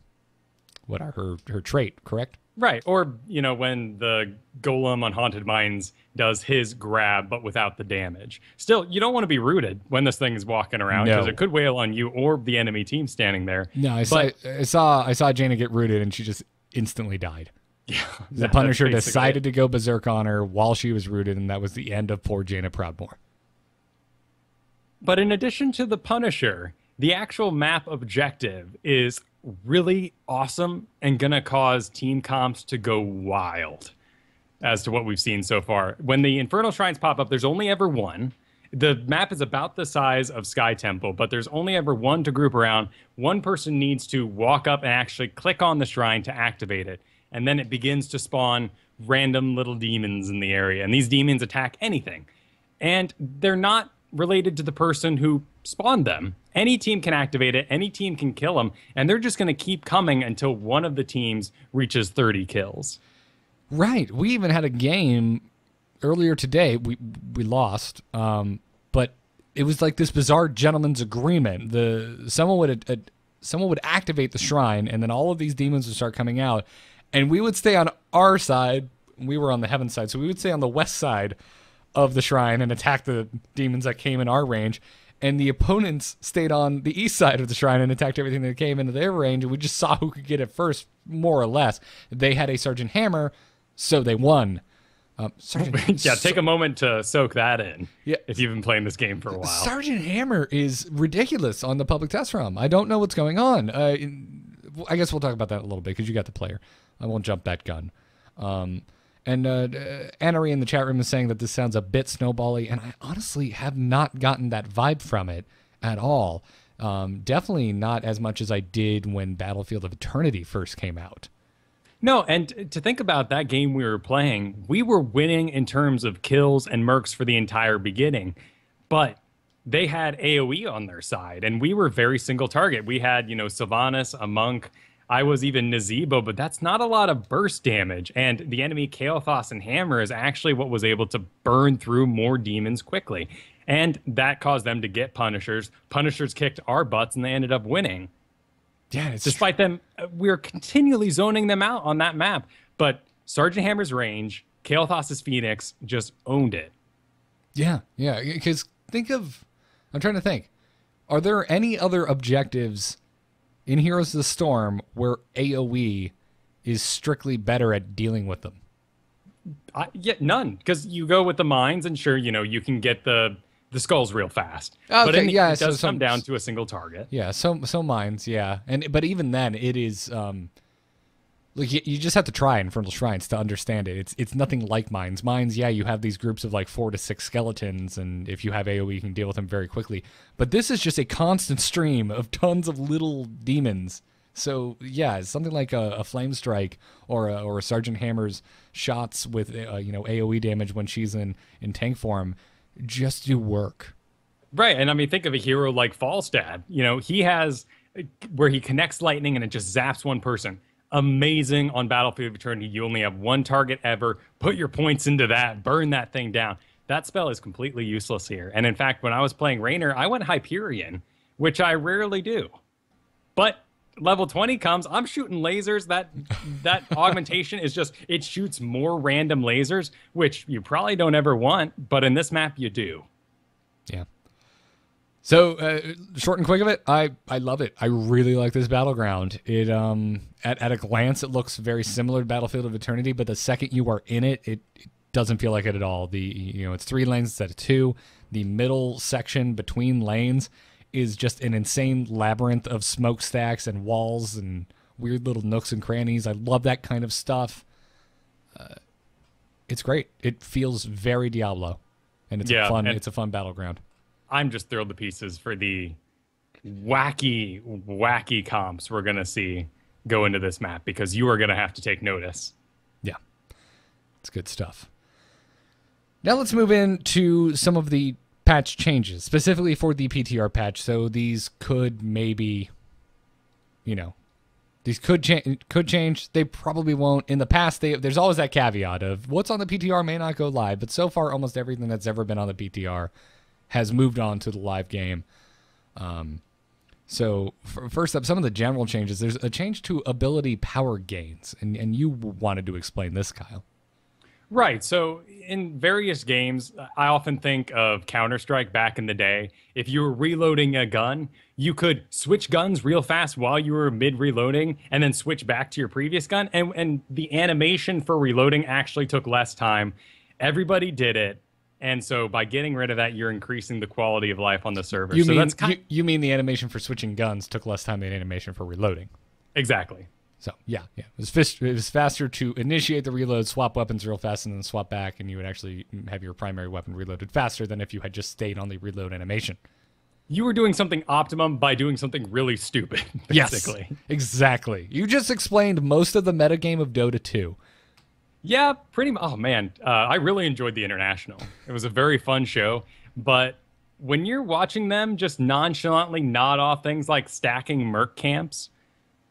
what are her trait, correct? Right, or when the Golem on Haunted Mines does his grab, but without the damage. Still, you don't want to be rooted when this thing is walking around because it could wail on you or the enemy team standing there. No, I saw Jaina get rooted and she just instantly died. Yeah, the Punisher decided to go berserk on her while she was rooted, and that was the end of poor Jaina Proudmoore. But in addition to the Punisher, the actual map objective is really awesome and gonna cause team comps to go wild as to what we've seen so far. When the Infernal Shrines pop up, there's only ever one. The map is about the size of Sky Temple, but there's only ever one to group around. One person needs to walk up and actually click on the shrine to activate it. And then it begins to spawn random little demons in the area. And these demons attack anything. And they're not related to the person who spawned them. Any team can activate it, any team can kill them, and they're just going to keep coming until one of the teams reaches 30 kills. Right. We even had a game earlier today. We lost, but it was like this bizarre gentleman's agreement. Someone would activate the shrine, and then all of these demons would start coming out, and we would stay on our side. We were on the heaven side, so we would stay on the west side of the shrine and attack the demons that came in our range. And the opponents stayed on the east side of the shrine and attacked everything that came into their range. And we just saw who could get it first, more or less. They had a Sergeant Hammer, so they won. Take a moment to soak that in. Yeah. If you've been playing this game for a while. Sergeant Hammer is ridiculous on the public test realm. I don't know what's going on. I guess we'll talk about that a little bit because you got the player. I won't jump that gun. And Annery in the chat room is saying that this sounds a bit snowbally, and I honestly have not gotten that vibe from it at all. Definitely not as much as I did when Battlefield of Eternity first came out. No, and to think about that game we were playing, we were winning in terms of kills and mercs for the entire beginning, but they had AoE on their side, and we were very single target. We had, Sylvanas, a monk. I was even Nazebo, but that's not a lot of burst damage. And the enemy Kael'thas and Hammer is actually what was able to burn through more demons quickly. And that caused them to get Punishers. Punishers kicked our butts, and they ended up winning. Yeah, it's despite them, we were continually zoning them out on that map. But Sergeant Hammer's range, Kael'thas's Phoenix just owned it. Yeah, because I'm trying to think. Are there any other objectives in Heroes of the Storm where AoE is strictly better at dealing with them? Yeah, none. Because you go with the mines, and sure, you can get the skulls real fast. Okay, but it so does come down to a single target. Yeah, so mines, yeah. But even then, it is like you just have to try Infernal Shrines to understand it. It's nothing like mines. Mines, yeah, you have these groups of like 4 to 6 skeletons, and if you have AoE, you can deal with them very quickly. But this is just a constant stream of tons of little demons. So yeah, something like a Flame Strike or a Sergeant Hammer's shots with AoE damage when she's in tank form just do work. Right, and I mean, think of a hero like Falstad. He has where he connects lightning and it just zaps one person. Amazing on Battlefield of Eternity. You only have one target ever. Put your points into that. Burn that thing down. That spell is completely useless here. And in fact, when I was playing Raynor, I went Hyperion, which I rarely do. But level 20 comes, I'm shooting lasers. That augmentation is just, it shoots more random lasers, which you probably don't ever want, but in this map you do. Yeah. So short and quick of it, I love it. I really like this battleground. It at a glance it looks very similar to Battlefield of Eternity, but the second you are in it, it doesn't feel like it at all. It's 3 lanes instead of 2. The middle section between lanes is just an insane labyrinth of smokestacks and walls and weird little nooks and crannies. I love that kind of stuff. It's great. It feels very Diablo, and it's a fun battleground. I'm just thrilled to pieces for the wacky comps we're going to see go into this map, because you are going to have to take notice. Yeah, it's good stuff. Now let's move into some of the patch changes, specifically for the PTR patch. So these could maybe, these could change. They probably won't. In the past, there's always that caveat of what's on the PTR may not go live, but so far almost everything that's ever been on the PTR has moved on to the live game. So first up, some of the general changes. There's a change to ability power gains, and you wanted to explain this, Kyle. Right. So in various games, I often think of Counter-Strike back in the day. If you were reloading a gun, you could switch guns real fast while you were mid-reloading and then switch back to your previous gun. And the animation for reloading actually took less time. Everybody did it. And so by getting rid of that, you're increasing the quality of life on the server. You mean the animation for switching guns took less time than animation for reloading? Exactly. So, yeah. It was faster to initiate the reload, swap weapons real fast, and then swap back, and you would actually have your primary weapon reloaded faster than if you had just stayed on the reload animation. You were doing something optimum by doing something really stupid, basically. Yes, exactly. You just explained most of the metagame of Dota 2. Yeah, pretty much. Oh, man. I really enjoyed the International. It was a very fun show, but when you're watching them just nonchalantly nod off things like stacking merc camps,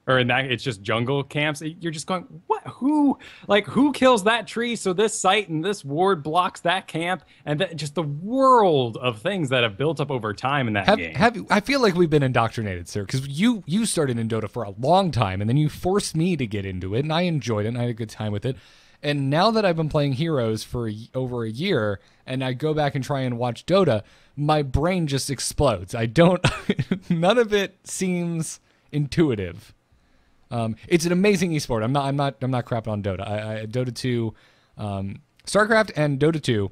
or in that it's just jungle camps, you're just going, what? Who kills that tree so this site and this ward blocks that camp? And then just the world of things that have built up over time in that game. I feel like we've been indoctrinated, sir, because you started in Dota for a long time, and then you forced me to get into it, and I enjoyed it, and I had a good time with it. And now that I've been playing Heroes for over a year, and I go back and try and watch Dota, my brain just explodes. None of it seems intuitive. It's an amazing esport. I'm not crapping on Dota. Dota 2, StarCraft and Dota 2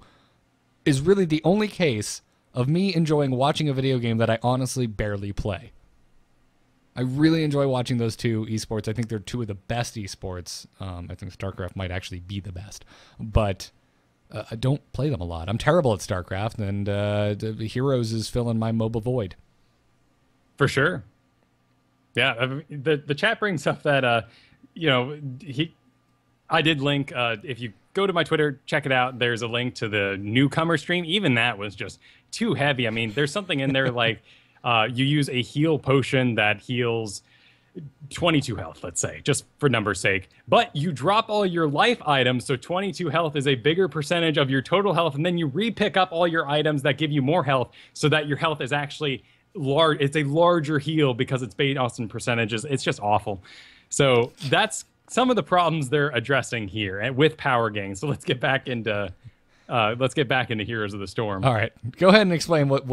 is really the only case of me enjoying watching a video game that I honestly barely play. I really enjoy watching those two esports. I think they're two of the best esports. I think StarCraft might actually be the best, but I don't play them a lot. I'm terrible at StarCraft, and the Heroes is filling my MOBA void. For sure. Yeah, I mean, the chat brings up that I did link. If you go to my Twitter, check it out. There's a link to the newcomer stream. Even that was just too heavy. I mean, there's something in there like you use a heal potion that heals 22 health, let's say, just for number's sake. But you drop all your life items, so 22 health is a bigger percentage of your total health, and then you re-pick up all your items that give you more health, so that your health is actually large. It's a larger heal because it's based on percentages. It's just awful. So that's some of the problems they're addressing here and with power gains. So let's get back into Heroes of the Storm. All right, go ahead and explain what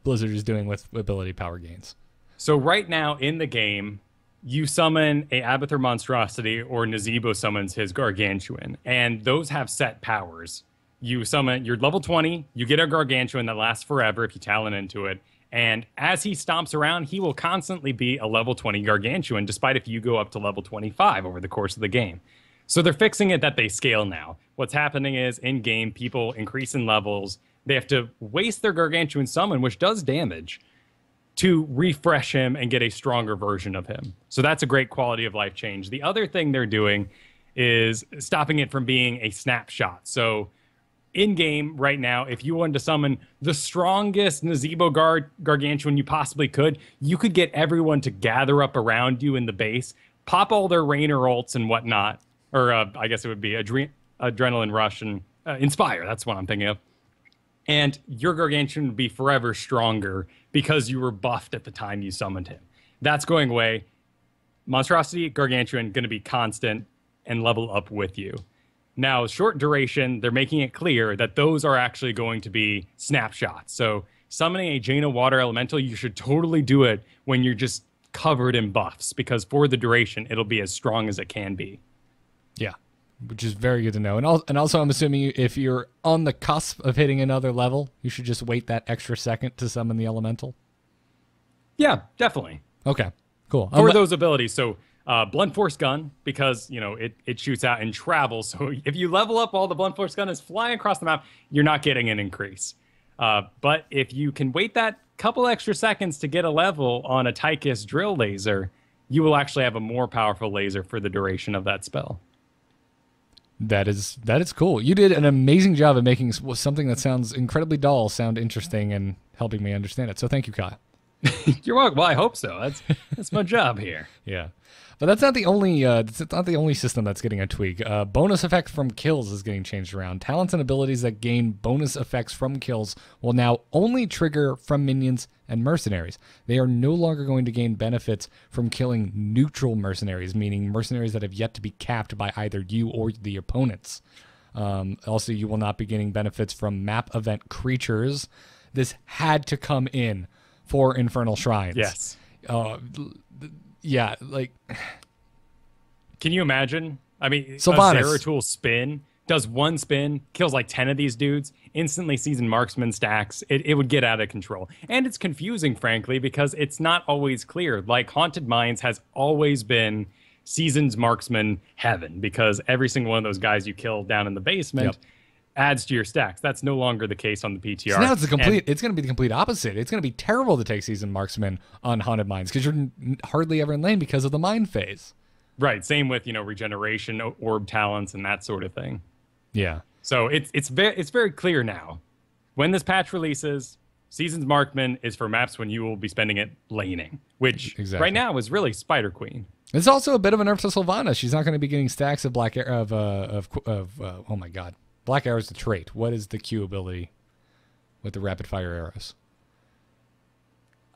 Blizzard is doing with ability power gains. So right now in the game, you summon a Abathur Monstrosity or Nazebo summons his Gargantuan, and those have set powers. You summon, you're level 20, you get a Gargantuan that lasts forever if you talent into it, and as he stomps around, he will constantly be a level 20 Gargantuan, despite if you go up to level 25 over the course of the game. So they're fixing it that they scale now. What's happening is, in-game, people increase in levels. They have to waste their Gargantuan summon, which does damage, to refresh him and get a stronger version of him. So that's a great quality of life change. The other thing they're doing is stopping it from being a snapshot. So in-game right now, if you wanted to summon the strongest Nazebo Gargantuan you possibly could, you could get everyone to gather up around you in the base, pop all their Rainer ults and whatnot, or I guess it would be Adrenaline Rush and Inspire. That's what I'm thinking of. And your Gargantuan would be forever stronger because you were buffed at the time you summoned him. That's going away. Monstrosity, Gargantuan, going to be constant and level up with you. Now, short duration, they're making it clear that those are actually going to be snapshots. So summoning a Jaina Water Elemental, you should totally do it when you're just covered in buffs, because for the duration, it'll be as strong as it can be. Yeah, which is very good to know. And also, I'm assuming if you're on the cusp of hitting another level, you should just wait that extra second to summon the elemental. Yeah, definitely. Okay, cool. For those abilities, so Blunt Force Gun, because it shoots out and travels. So if you level up while the Blunt Force Gun is flying across the map, you're not getting an increase. But if you can wait that couple extra seconds to get a level on a Tychus Drill Laser, you will actually have a more powerful laser for the duration of that spell. That is cool. You did an amazing job of making something that sounds incredibly dull sound interesting and helping me understand it. So thank you, Kyle. You're welcome. Well, I hope so. That's my job here. Yeah, but that's not the only system that's getting a tweak. Bonus effect from kills is getting changed around. Talents and abilities that gain bonus effects from kills will now only trigger from minions and mercenaries. They are no longer going to gain benefits from killing neutral mercenaries, meaning mercenaries that have yet to be capped by either you or the opponents. Also, you will not be getting benefits from map event creatures. This had to come in for Infernal Shrines. Yes. Yeah, like... Can you imagine? I mean, Sylvanas. A Zeratul spin does one spin, kills like 10 of these dudes, instantly seasoned marksman stacks. It would get out of control. And it's confusing, frankly, because it's not always clear. Like, Haunted Mines has always been seasoned marksman heaven, because every single one of those guys you kill down in the basement adds to your stacks. That's no longer the case on the PTR. So now it's it's going to be the complete opposite. It's going to be terrible to take seasoned marksman on Haunted Mines because you're hardly ever in lane because of the mine phase. Right. Same with, regeneration, orb talents, and that sort of thing. Yeah. So it's very clear now. When this patch releases, Seasons Markman is for maps when you will be spending it laning, which right now is really Spider Queen. It's also a bit of a nerf to Sylvana. She's not going to be getting stacks of black oh my god. Black Arrow's the trait. What is the Q ability with the rapid fire arrows?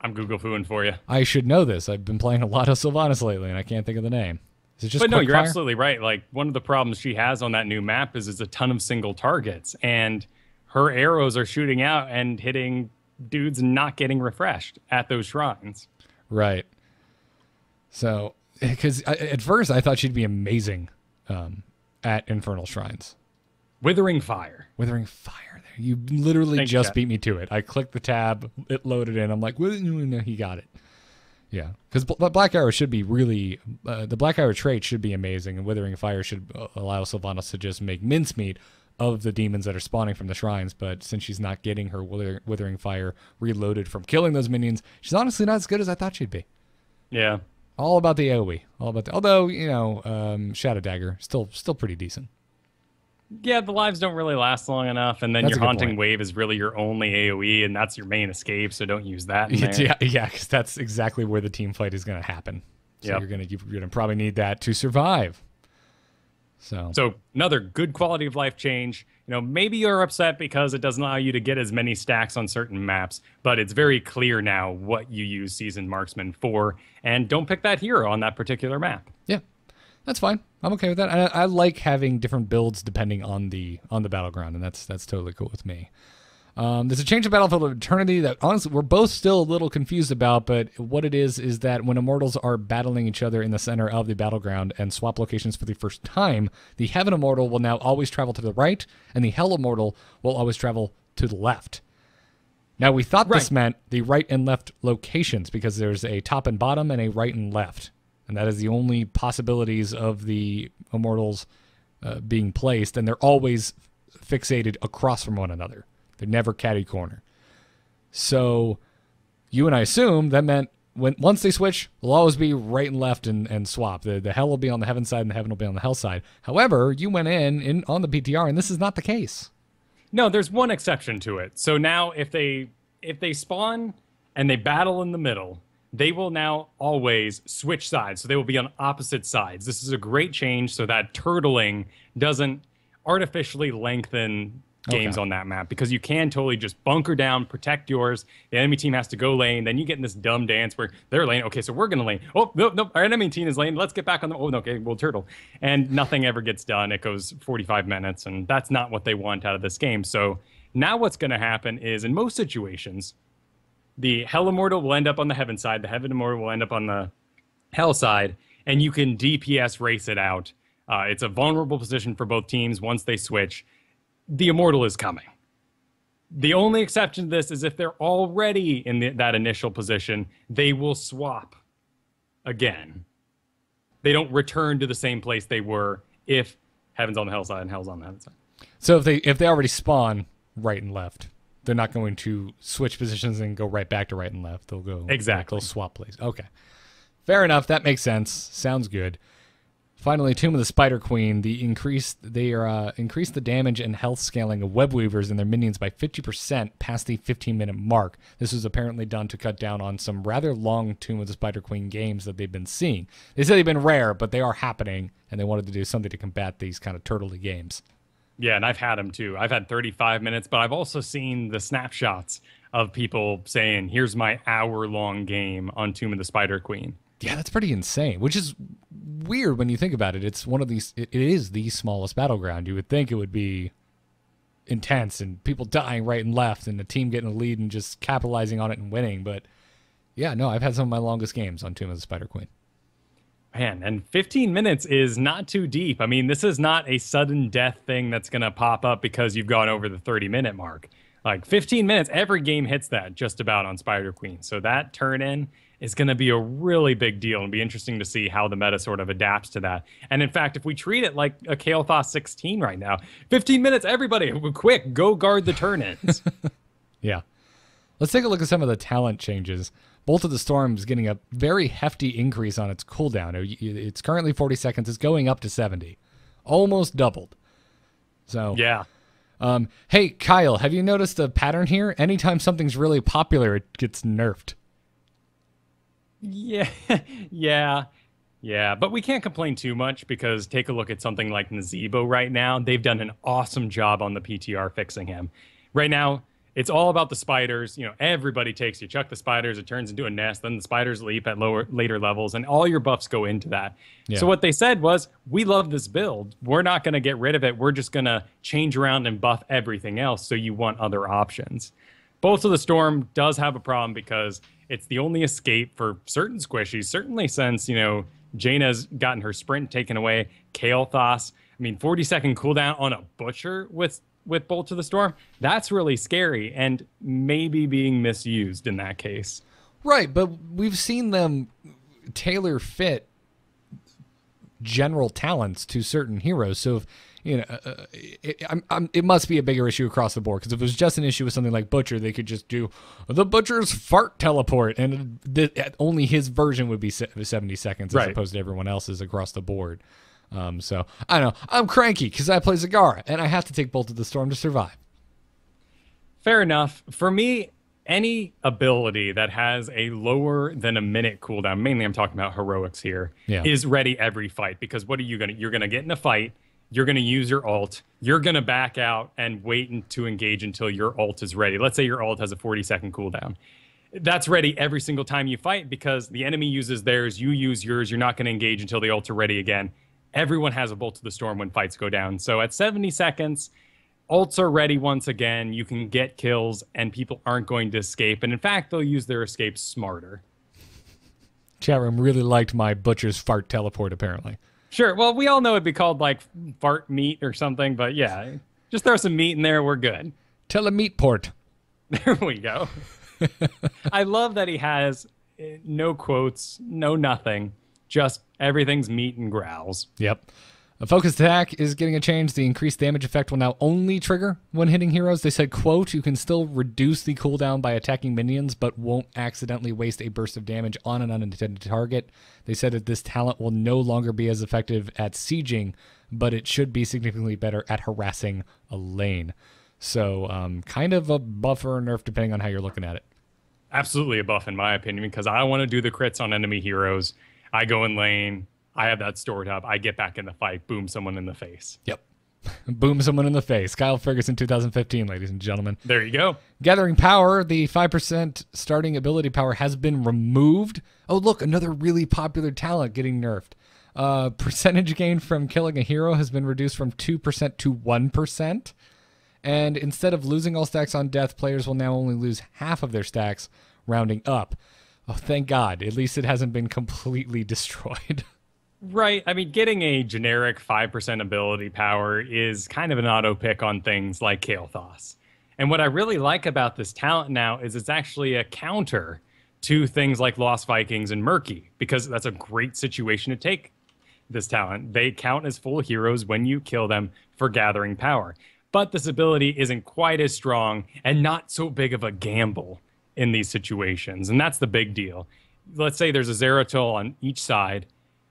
I'm Google fooing for you. I should know this. I've been playing a lot of Sylvanas lately, and I can't think of the name. Is it just But no, you're fire? absolutely right. Like, one of the problems she has on that new map is it's a ton of single targets, and her arrows are shooting out and hitting dudes and not getting refreshed at those shrines. Right. So, because at first I thought she'd be amazing at Infernal Shrines. Withering Fire. Withering Fire. There, you literally just beat me to it. I clicked the tab, it loaded in. I'm like, well, no, he got it. Yeah, because Black Arrow should be really the Black Arrow trait should be amazing, and Withering Fire should allow Sylvanas to just make mincemeat of the demons that are spawning from the shrines. But since she's not getting her Withering Fire reloaded from killing those minions, she's honestly not as good as I thought she'd be. Yeah, all about the AOE, although Shadow Dagger still pretty decent. Yeah, the lives don't really last long enough, and then That's your a good Haunting point. Wave is really your only AoE, and that's your main escape, so don't use that in there. Yeah, because that's exactly where the team fight is going to happen. So Yep. you're gonna probably need that to survive. So another good quality of life change. Maybe you're upset because it doesn't allow you to get as many stacks on certain maps, but it's very clear now what you use Seasoned Marksman for, and don't pick that hero on that particular map. yeah, that's fine. I'm okay with that. I like having different builds depending on the battleground, and that's totally cool with me. There's a change in Battlefield of Eternity that honestly we're both still a little confused about, but what it is that when Immortals are battling each other in the center of the battleground and swap locations for the first time, the Heaven Immortal will now always travel to the right, and the Hell Immortal will always travel to the left. Now, we thought this meant the right and left locations because there's a top and bottom and a right and left, and that is the only possibilities of the Immortals being placed, and they're always fixated across from one another. They're never catty corner. So you and I assume that meant once they switch, they'll always be right and left and swap. The hell will be on the heaven side and the heaven will be on the hell side. However, you went in on the PTR, and this is not the case. No, there's one exception to it. So now if they spawn and they battle in the middle, they will now always switch sides. So they will be on opposite sides. This is a great change so that turtling doesn't artificially lengthen games on that map, because you can totally just bunker down, protect yours. The enemy team has to go lane. Then you get in this dumb dance where they're lane. Okay, so we're going to lane. Oh, no, our enemy team is lane. Let's get back on the... Oh, no, okay, we'll turtle. And nothing ever gets done. It goes 45 minutes, and that's not what they want out of this game. So now what's going to happen is, in most situations, the Hell Immortal will end up on the Heaven side. The Heaven Immortal will end up on the Hell side, and you can DPS race it out. It's a vulnerable position for both teams once they switch. The Immortal is coming. The only exception to this is if they're already in that initial position, they will swap again. They don't return to the same place they were if Heaven's on the Hell side and Hell's on the Heaven side. So if they already spawn right and left, they're not going to switch positions and go right back to right and left. They'll go exactly. They'll swap places. Okay, fair enough. That makes sense. Sounds good. Finally, Tomb of the Spider Queen. They increased the damage and health scaling of web weavers and their minions by 50% past the 15-minute mark. This was apparently done to cut down on some rather long Tomb of the Spider Queen games that they've been seeing. They said they've been rare, but they are happening, and they wanted to do something to combat these kind of turtley games. Yeah, and I've had them too. I've had 35 minutes, but I've also seen the snapshots of people saying, "Here's my hour-long game on Tomb of the Spider Queen." Yeah, that's pretty insane, which is weird when you think about it. It's one of these, it is the smallest battleground. You would think it would be intense and people dying right and left and the team getting a lead and just capitalizing on it and winning. But yeah, no, I've had some of my longest games on Tomb of the Spider Queen. Man, and 15 minutes is not too deep. I mean, this is not a sudden death thing that's going to pop up because you've gone over the 30-minute mark. Like 15 minutes, every game hits that just about on Spider Queen. So that turn-in is going to be a really big deal and be interesting to see how the meta sort of adapts to that. And in fact, if we treat it like a Kael'thas 16 right now, 15 minutes, everybody, quick, go guard the turn-ins. Yeah. Let's take a look at some of the talent changes. Bolt of the Storm is getting a very hefty increase on its cooldown. It's currently 40 seconds. It's going up to 70. Almost doubled. So yeah. Hey, Kyle, have you noticed a pattern here? Anytime something's really popular, it gets nerfed. Yeah, yeah, but we can't complain too much because take a look at something like Nazebo right now. They've done an awesome job on the PTR fixing him. Right now, it's all about the spiders. You know, everybody takes, you chuck the spiders, it turns into a nest, then the spiders leap at later levels, and all your buffs go into that. Yeah. So what they said was, we love this build. We're not going to get rid of it. We're just going to change around and buff everything else, so you want other options. Bolt of the Storm does have a problem because it's the only escape for certain squishies, certainly since, you know, Jaina's gotten her sprint taken away. Kael'thas, I mean, 40-second cooldown on a Butcher with Bolt of the Storm, that's really scary and maybe being misused in that case. Right, but we've seen them tailor fit general talents to certain heroes. So, if, it must be a bigger issue across the board. Because if it was just an issue with something like Butcher, they could just do the Butcher's fart teleport, and only his version would be 70 seconds as opposed to everyone else's across the board. So I don't know. I'm cranky because I play Zagara, and I have to take Bolt of the Storm to survive. Fair enough. For me, any ability that has a lower than a minute cooldown, mainly I'm talking about heroics here, is ready every fight. Because what are you going to... You're going to get in a fight, you're going to use your ult, you're going to back out and wait to engage until your ult is ready. Let's say your ult has a 40-second cooldown. That's ready every single time you fight because the enemy uses theirs, you use yours, you're not going to engage until the ults are ready again. Everyone has a Bolt of the Storm when fights go down. So at 70 seconds... ults are ready once again, you can get kills, and people aren't going to escape. And in fact, they'll use their escapes smarter. Chat room really liked my Butcher's fart teleport, apparently. Sure, well, we all know it'd be called, like, fart meat or something, but yeah, just throw some meat in there, we're good. Telemeat port. There we go. I love that he has no quotes, no nothing, just everything's meat and growls. Yep. A focused attack is getting a change. The increased damage effect will now only trigger when hitting heroes. They said, quote, you can still reduce the cooldown by attacking minions, but won't accidentally waste a burst of damage on an unintended target. They said that this talent will no longer be as effective at sieging, but it should be significantly better at harassing a lane. So kind of a buff or a nerf depending on how you're looking at it. Absolutely a buff in my opinion, because I want to do the crits on enemy heroes. I go in lane. I have that stored up. I get back in the fight. Boom, someone in the face. Yep. Boom, someone in the face. Kyle Ferguson 2015, ladies and gentlemen. There you go. Gathering Power, the 5% starting ability power has been removed. Oh, look, another really popular talent getting nerfed. Percentage gain from killing a hero has been reduced from 2% to 1%. And instead of losing all stacks on death, players will now only lose half of their stacks, rounding up. Oh, thank God. At least it hasn't been completely destroyed. Right. I mean, getting a generic 5% ability power is kind of an auto pick on things like Kael'thas. And what I really like about this talent now is it's actually a counter to things like Lost Vikings and Murky, because that's a great situation to take this talent. They count as full heroes when you kill them for gathering power. But this ability isn't quite as strong and not so big of a gamble in these situations. And that's the big deal. Let's say there's a Zeratul on each side.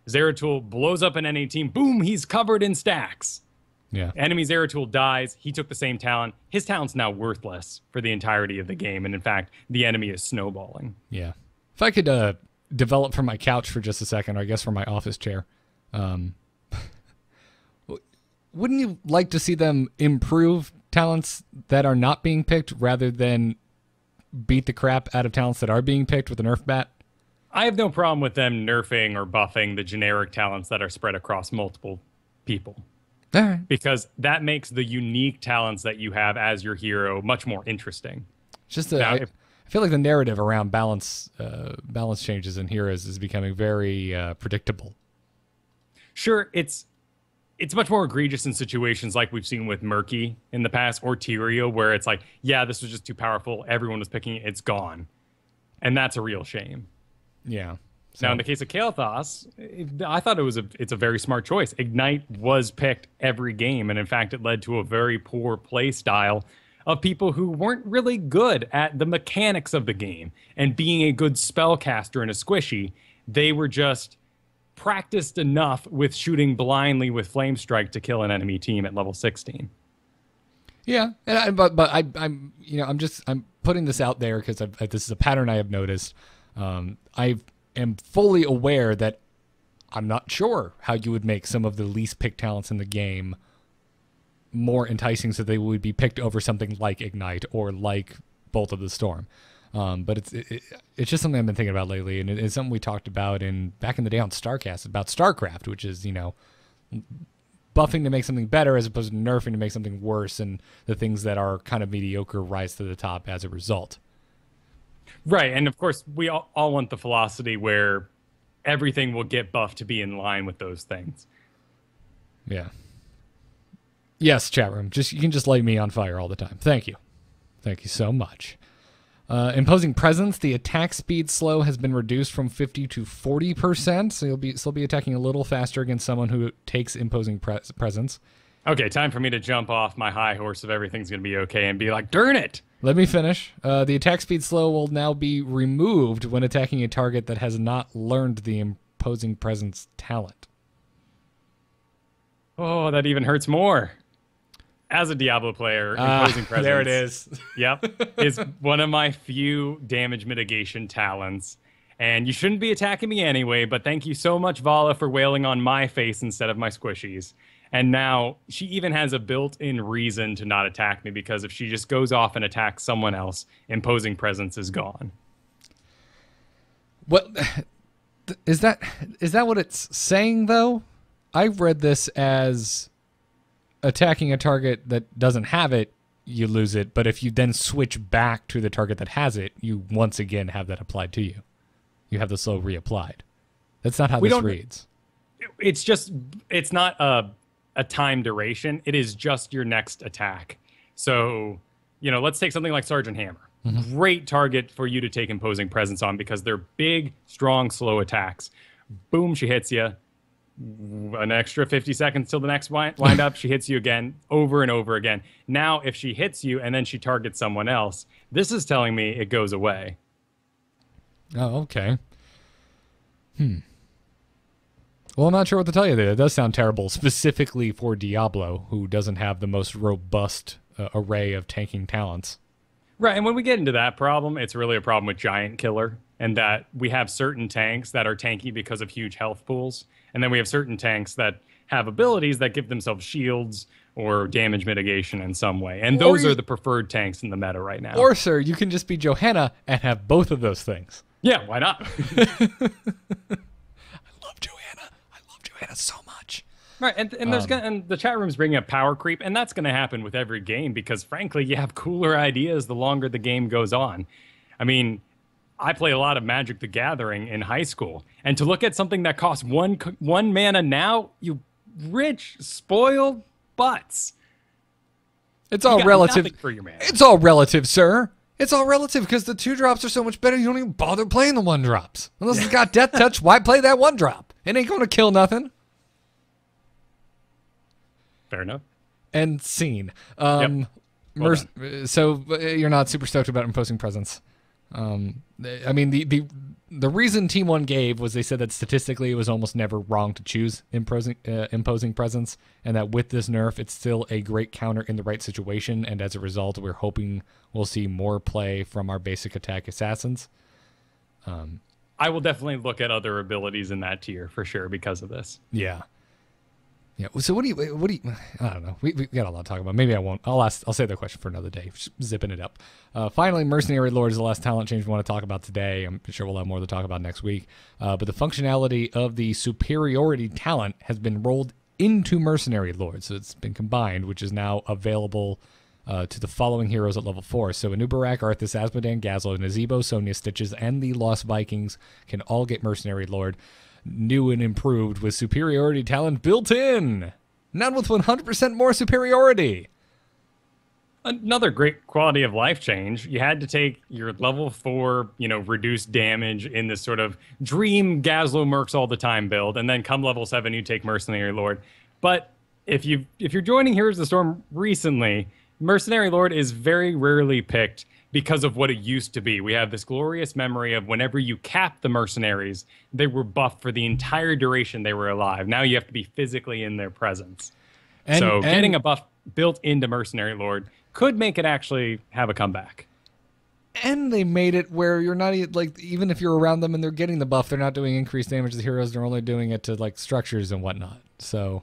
Zeratul blows up an NA team. Boom, he's covered in stacks. Yeah. Enemy Zeratul dies. He took the same talent. His talent's now worthless for the entirety of the game. And in fact, the enemy is snowballing. Yeah. If I could develop from my couch for just a second, or I guess from my office chair, wouldn't you like to see them improve talents that are not being picked rather than beat the crap out of talents that are being picked with a nerf bat? I have no problem with them nerfing or buffing the generic talents that are spread across multiple people. All right. Because that makes the unique talents that you have as your hero much more interesting. Just I feel like the narrative around balance changes in heroes is becoming very predictable. Sure, it's much more egregious in situations like we've seen with Murky in the past, or Tyrael, where it's like, yeah, this was just too powerful. Everyone was picking it. It's gone. And that's a real shame. Yeah. So. Now, in the case of Kael'thas, I thought it's a very smart choice. Ignite was picked every game, and in fact, it led to a very poor play style of people who weren't really good at the mechanics of the game and being a good spellcaster and a squishy. They were just practiced enough with shooting blindly with Flame Strike to kill an enemy team at level 16. Yeah, and I'm putting this out there because this is a pattern I have noticed. I am fully aware that I'm not sure how you would make some of the least picked talents in the game more enticing so they would be picked over something like Ignite or like Bolt of the Storm. But it's just something I've been thinking about lately, and it's something we talked about back in the day on StarCast about StarCraft, which is, buffing to make something better as opposed to nerfing to make something worse, and the things that are kind of mediocre rise to the top as a result. Right, and of course, we all want the velocity where everything will get buffed to be in line with those things. Yeah. Yes, chat room. You can just light me on fire all the time. Thank you. Thank you so much. Imposing Presence, the attack speed slow has been reduced from 50 to 40%, so you'll still be attacking a little faster against someone who takes Imposing Presence. Okay, time for me to jump off my high horse of everything's going to be okay and be like, darn it! Let me finish. The attack speed slow will now be removed when attacking a target that has not learned the Imposing Presence talent. Oh, that even hurts more. As a Diablo player, Imposing Presence. There it is. Yep. Is one of my few damage mitigation talents. And you shouldn't be attacking me anyway, but thank you so much, Vala, for wailing on my face instead of my squishies. And now she even has a built-in reason to not attack me, because if she just goes off and attacks someone else, Imposing Presence is gone. What is that what it's saying, though? I've read this as attacking a target that doesn't have it, you lose it, but if you then switch back to the target that has it, you once again have that applied to you. You have the slow reapplied. That's not how this reads. It's not a time duration. It is just your next attack. So, let's take something like Sergeant Hammer. Mm-hmm. Great target for you to take Imposing Presence on, because they're big, strong, slow attacks. Boom, she hits you. An extra 50 seconds till the next wind up, she hits you again, over and over again. Now, if she hits you and then she targets someone else, this is telling me it goes away. Oh, okay. Well, I'm not sure what to tell you there. It does sound terrible, specifically for Diablo, who doesn't have the most robust array of tanking talents. Right, and when we get into that problem, it's really a problem with Giant Killer, and that we have certain tanks that are tanky because of huge health pools, and then we have certain tanks that have abilities that give themselves shields or damage mitigation in some way, and those are the preferred tanks in the meta right now. Or, sir, you can just be Johanna and have both of those things. Yeah, why not? I love Johanna so much. Right, and there's and the chat room's bringing up power creep, and that's going to happen with every game, because frankly, you have cooler ideas the longer the game goes on. I mean, I play a lot of Magic the Gathering in high school, and to look at something that costs one mana now, you rich, spoiled butts. It's all relative. For your mana. It's all relative, sir. It's all relative, because the 2-drops are so much better, you don't even bother playing the 1-drops. Unless it's got Death Touch, why play that 1-drop? It ain't going to kill nothing. Fair enough. And scene. Yep. Well so you're not super stoked about Imposing Presence. I mean, the reason Team 1 gave was they said that statistically it was almost never wrong to choose Imposing Presence, and that with this nerf, it's still a great counter in the right situation, and as a result, we're hoping we'll see more play from our basic attack assassins. I will definitely look at other abilities in that tier for sure because of this. Yeah. Yeah. So what do you? I don't know. We got a lot to talk about. Maybe I won't. I'll save that question for another day. Just zipping it up. Finally, Mercenary Lord is the last talent change we want to talk about today. I'm sure we'll have more to talk about next week. But the functionality of the superiority talent has been rolled into Mercenary Lord, so it's been combined, which is now available to the following heroes at level 4. So Anubarak, Arthas, Asmodan, Gazlo, Nazebo, Sonya, Stitches, and the Lost Vikings can all get Mercenary Lord. New and improved with superiority talent built in. Not with 100% more superiority. Another great quality of life change. You had to take your level 4, reduced damage in this sort of dream Gazlo Mercs all the time build, and then come level 7, you take Mercenary Lord. But if you're joining Heroes of the Storm recently, Mercenary Lord is very rarely picked because of what it used to be. We have this glorious memory of whenever you cap the mercenaries, they were buffed for the entire duration they were alive. Now you have to be physically in their presence. So getting a buff built into Mercenary Lord could make it actually have a comeback. And they made it where you're not, even if you're around them and they're getting the buff, they're not doing increased damage to the heroes. They're only doing it to, structures and whatnot. So...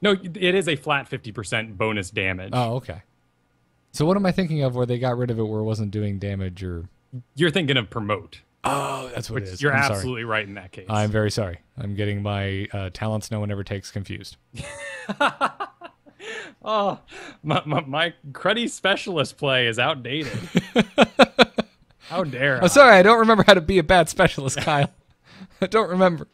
No, it is a flat 50% bonus damage. Oh, okay. So what am I thinking of where they got rid of it where it wasn't doing damage or... You're thinking of promote. Oh, that's what it is. You're absolutely right in that case. I'm very sorry. I'm getting my talents no one ever takes confused. Oh, my cruddy specialist play is outdated. How dare I? I'm sorry, I don't remember how to be a bad specialist, Kyle. I don't remember.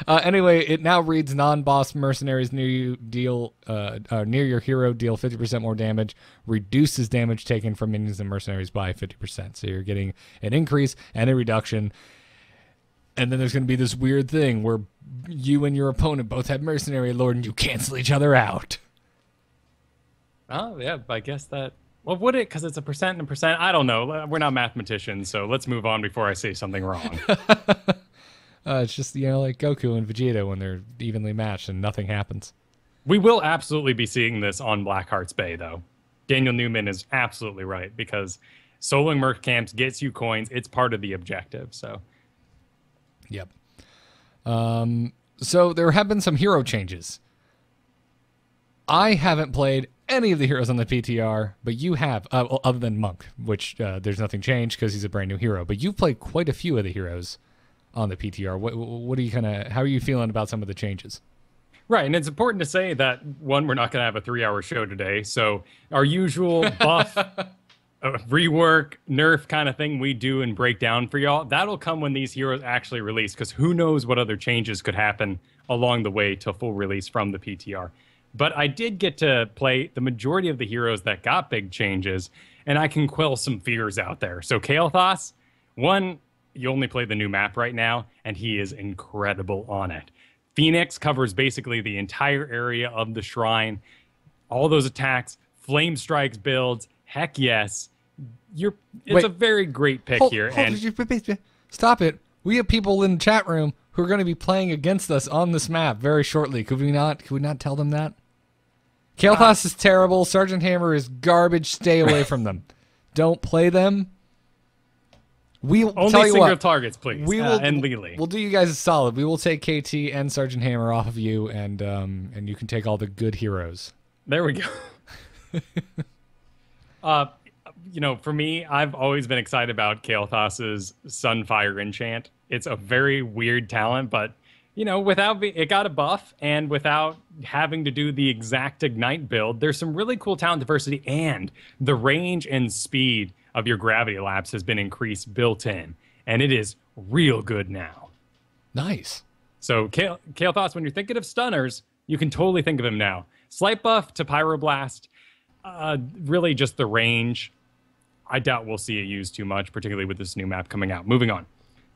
Anyway, it now reads non-boss mercenaries near you near your hero deal 50% more damage, reduces damage taken from minions and mercenaries by 50%. So you're getting an increase and a reduction. And then there's going to be this weird thing where you and your opponent both have mercenary lord and you cancel each other out. Oh, yeah, I guess that... Well, would it? Because it's a percent and a percent? I don't know. We're not mathematicians, so let's move on before I say something wrong. It's just, like Goku and Vegeta when they're evenly matched and nothing happens. We will absolutely be seeing this on Blackheart's Bay, though. Daniel Newman is absolutely right, because soloing merc camps gets you coins. It's part of the objective, so... Yep. So there have been some hero changes. I haven't played any of the heroes on the PTR, but you have, other than Monk, which there's nothing changed because he's a brand new hero. But you've played quite a few of the heroes on the PTR. What are you how are you feeling about some of the changes? Right, and it's important to say that, one, we're not going to have a 3-hour show today, so our usual buff, rework, nerf kind of thing we do and break down for y'all, that'll come when these heroes actually release, because who knows what other changes could happen along the way to full release from the PTR. But I did get to play the majority of the heroes that got big changes, and I can quell some fears out there. So Kael'thas, one, you only play the new map right now, and he is incredible on it. Phoenix covers basically the entire area of the shrine. All those attacks, flame strikes builds, heck yes. It's a very great pick here. Stop it. We have people in the chat room who are going to be playing against us on this map very shortly. Could we not tell them that? Kael'thas is terrible. Sergeant Hammer is garbage. Stay away from them. Don't play them. We'll only tell you single what, targets, please. And Lily. We'll do you guys a solid. We will take KT and Sergeant Hammer off of you, and you can take all the good heroes. There we go. For me, I've always been excited about Kael'thas's Sunfire enchant. It's a very weird talent, but it got a buff, and without having to do the exact Ignite build, there's some really cool talent diversity, and the range and speed of your gravity lapse has been increased built in, and it is real good now. Nice. So Kael'thas, when you're thinking of stunners, you can totally think of him now. Slight buff to Pyroblast, really just the range. I doubt we'll see it used too much, particularly with this new map coming out. Moving on.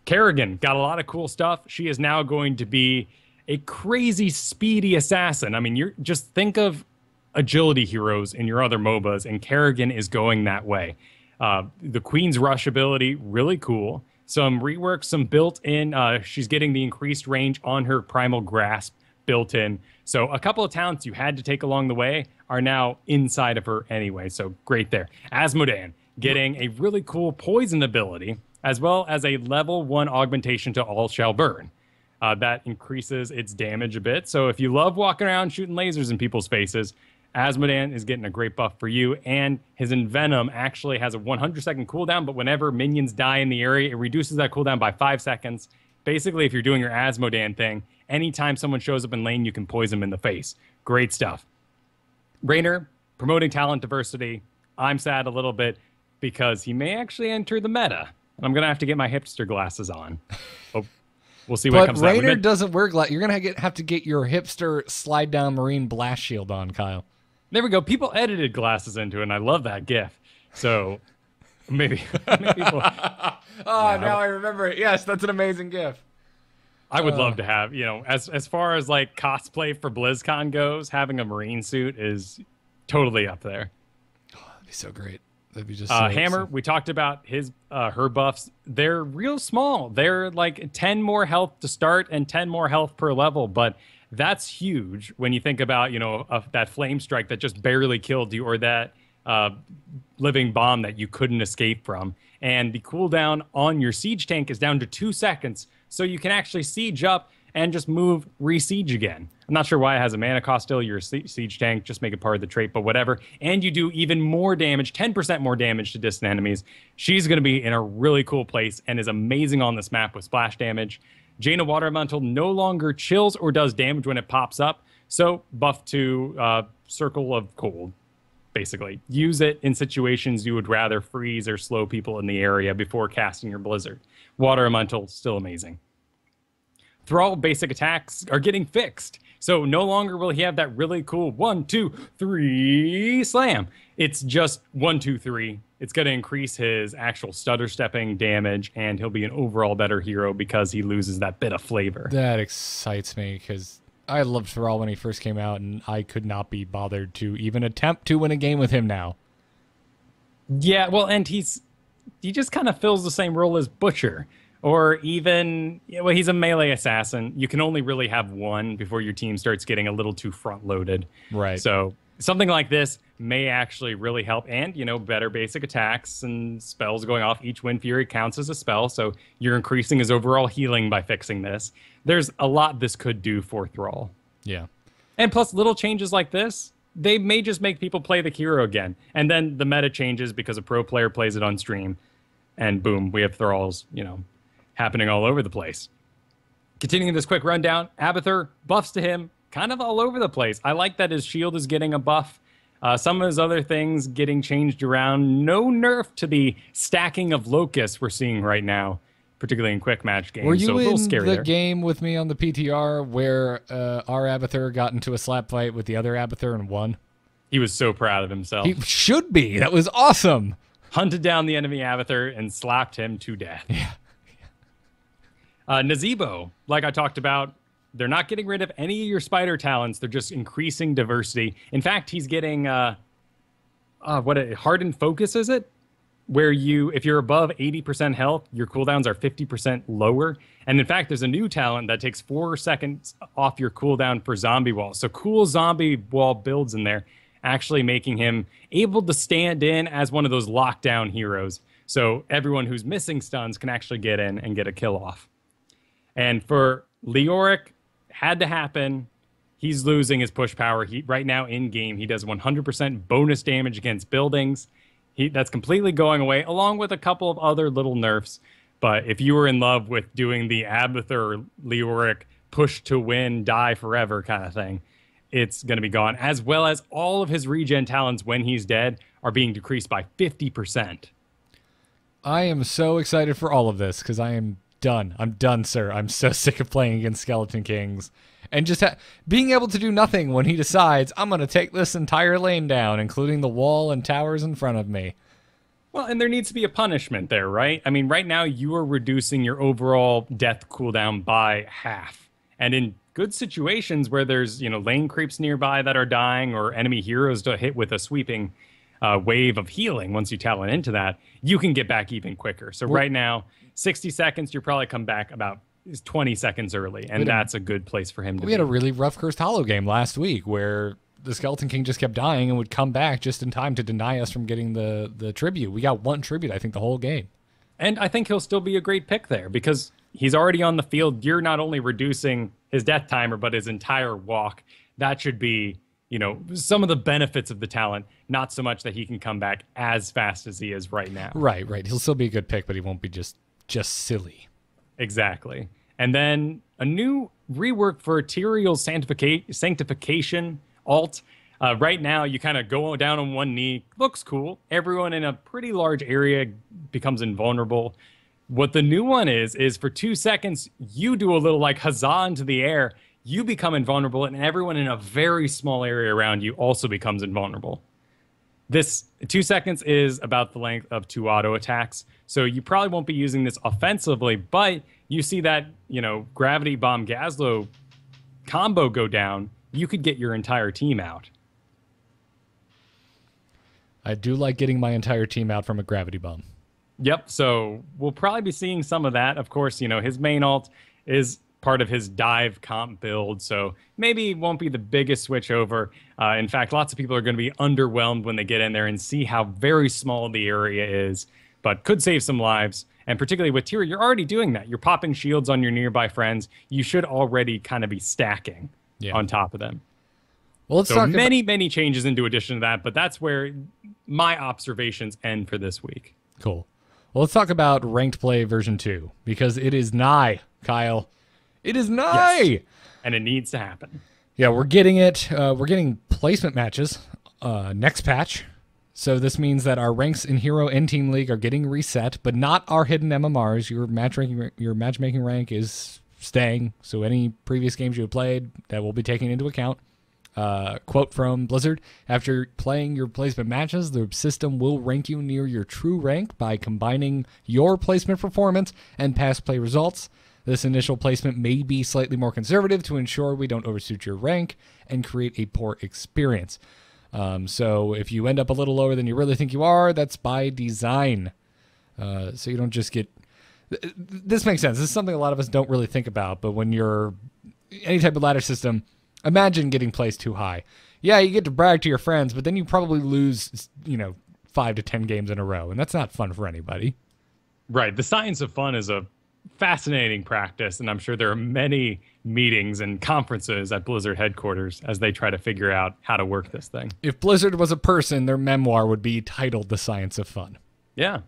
Kerrigan got a lot of cool stuff. She is now going to be a crazy speedy assassin. I mean, you just think of agility heroes in your other MOBAs, and Kerrigan is going that way. The Queen's Rush ability, really cool. Some rework, some built-in. She's getting the increased range on her Primal Grasp built in. So a couple of talents you had to take along the way are now inside of her anyway. So great there. Asmodan getting a really cool poison ability, as well as a level 1 augmentation to All Shall Burn. That increases its damage a bit. So if you love walking around shooting lasers in people's faces, Asmodan is getting a great buff for you. And his Envenom actually has a 100-second cooldown, but whenever minions die in the area, it reduces that cooldown by 5 seconds. Basically, if you're doing your Asmodan thing, anytime someone shows up in lane, you can poison them in the face. Great stuff. Raynor, promoting talent diversity. I'm sad a little bit because he may actually enter the meta. I'm going to have to get my hipster glasses on. We'll see what comes out. But Raynor doesn't wear glasses. You're going to have to get your hipster slide-down marine blast shield on, Kyle. There we go. People edited glasses into it, and I love that gif. So maybe people... Now I remember it. Yes, that's an amazing gif. I would love to have, as far as like cosplay for BlizzCon goes, having a marine suit is totally up there. Oh, that'd be so great. That'd be just Hammer, we talked about her buffs. They're real small. They're like 10 more health to start and 10 more health per level, but that's huge when you think about, that flame strike that just barely killed you, or that living bomb that you couldn't escape from. And the cooldown on your siege tank is down to 2 seconds, so you can actually siege up and just move, re-siege again. I'm not sure why it has a mana cost still. You're a siege tank, just make it part of the trait, but whatever. And you do even more damage, 10% more damage to distant enemies. She's going to be in a really cool place and is amazing on this map with splash damage. Jaina Water Elemental no longer chills or does damage when it pops up, so buff to Circle of Cold, basically. Use it in situations you would rather freeze or slow people in the area before casting your Blizzard. Water Elemental, still amazing. Thrall basic attacks are getting fixed. So no longer will he have that really cool 1, 2, 3 slam. It's just 1, 2, 3. It's going to increase his actual stutter stepping damage, and he'll be an overall better hero because he loses that bit of flavor. That excites me because I loved Thrall when he first came out, and I could not be bothered to even attempt to win a game with him now. Yeah, well, and he just kind of fills the same role as Butcher. Or even, well, he's a melee assassin. You can only really have one before your team starts getting a little too front-loaded. Right. So something like this may actually really help. And, better basic attacks and spells going off. Each Wind Fury counts as a spell, so you're increasing his overall healing by fixing this. There's a lot this could do for Thrall. Yeah. And plus, little changes like this, they may just make people play the hero again. And then the meta changes because a pro player plays it on stream. And boom, we have Thralls, happening all over the place. Continuing this quick rundown, Abathur, buffs to him, kind of all over the place. I like that his shield is getting a buff. Some of his other things getting changed around. No nerf to the stacking of locusts we're seeing right now, particularly in quick match games. Were you so a little in scary the there. game with me on the PTR where our Abathur got into a slap fight with the other Abathur and won? He was so proud of himself. He should be. That was awesome. Hunted down the enemy Abathur and slapped him to death. Yeah. Nazebo, like I talked about, they're not getting rid of any of your spider talents. They're just increasing diversity. In fact, he's getting hardened focus, is it? Where if you're above 80% health, your cooldowns are 50% lower. And in fact, there's a new talent that takes 4 seconds off your cooldown for zombie wall. So cool zombie wall builds in there, actually making him able to stand in as one of those lockdown heroes. So everyone who's missing stuns can actually get in and get a kill off. And for Leoric, had to happen. He's losing his push power. Right now in game, he does 100% bonus damage against buildings. That's completely going away, along with a couple of other little nerfs. But if you were in love with doing the Abathur Leoric push to win, die forever kind of thing, it's going to be gone. As well as all of his regen talents when he's dead are being decreased by 50%. I am so excited for all of this because I am done. I'm done, sir. I'm so sick of playing against Skeleton Kings. And just being able to do nothing when he decides, I'm going to take this entire lane down, including the wall and towers in front of me. Well, and there needs to be a punishment there, right? I mean, right now you are reducing your overall death cooldown by half. And in good situations where there's, lane creeps nearby that are dying or enemy heroes to hit with a sweeping wave of healing, once you talent into that, you can get back even quicker. So right now, 60 seconds, you probably come back about 20 seconds early, and that's a good place for him to be. We had a really rough Cursed Hollow game last week where the Skeleton King just kept dying and would come back just in time to deny us from getting the tribute. We got 1 tribute, I think, the whole game. And I think he'll still be a great pick there because he's already on the field. You're not only reducing his death timer, but his entire walk. That should be, some of the benefits of the talent, not so much that he can come back as fast as he is right now. Right. He'll still be a good pick, but he won't be just silly. Exactly. And then a new rework for Tyrael's Sanctification alt. Right now, you kind of go down on one knee. Looks cool. Everyone in a pretty large area becomes invulnerable. What the new one is for 2 seconds, you do a little like huzzah into the air. You become invulnerable, and everyone in a very small area around you also becomes invulnerable. This 2 seconds is about the length of 2 auto attacks. So you probably won't be using this offensively, but you see that, Gravity Bomb Gazlo combo go down, you could get your entire team out. I do like getting my entire team out from a Gravity Bomb. Yep, so we'll probably be seeing some of that. Of course, his main alt is part of his dive comp build, so maybe it won't be the biggest switch over. In fact, lots of people are going to be underwhelmed when they get in there and see how very small the area is, but could save some lives. And particularly with Tyrael, you're already doing that. You're popping shields on your nearby friends. You should already kind of be stacking on top of them. Well, let's so talk many changes into addition to that, but that's where my observations end for this week. Cool. Well, let's talk about Ranked Play version 2, because it is nigh, Kyle. It is nigh! Yes. And it needs to happen. Yeah, we're getting it. We're getting placement matches next patch. So this means that our ranks in Hero and Team League are getting reset, but not our hidden MMRs. Your matchmaking rank is staying. So any previous games you have played, that will be taken into account. Quote from Blizzard: after playing your placement matches, the system will rank you near your true rank by combining your placement performance and past play results. This initial placement may be slightly more conservative to ensure we don't overshoot your rank and create a poor experience. So if you end up a little lower than you really think you are, that's by design. So you don't just get... This makes sense. This is something a lot of us don't really think about, but when you're any type of ladder system, imagine getting placed too high. Yeah, you get to brag to your friends, but then you probably lose, 5 to 10 games in a row, and that's not fun for anybody. Right. The science of fun is a fascinating practice, and I'm sure there are many meetings and conferences at Blizzard headquarters as they try to figure out how to work this thing. If Blizzard was a person, their memoir would be titled The Science of Fun. Yeah.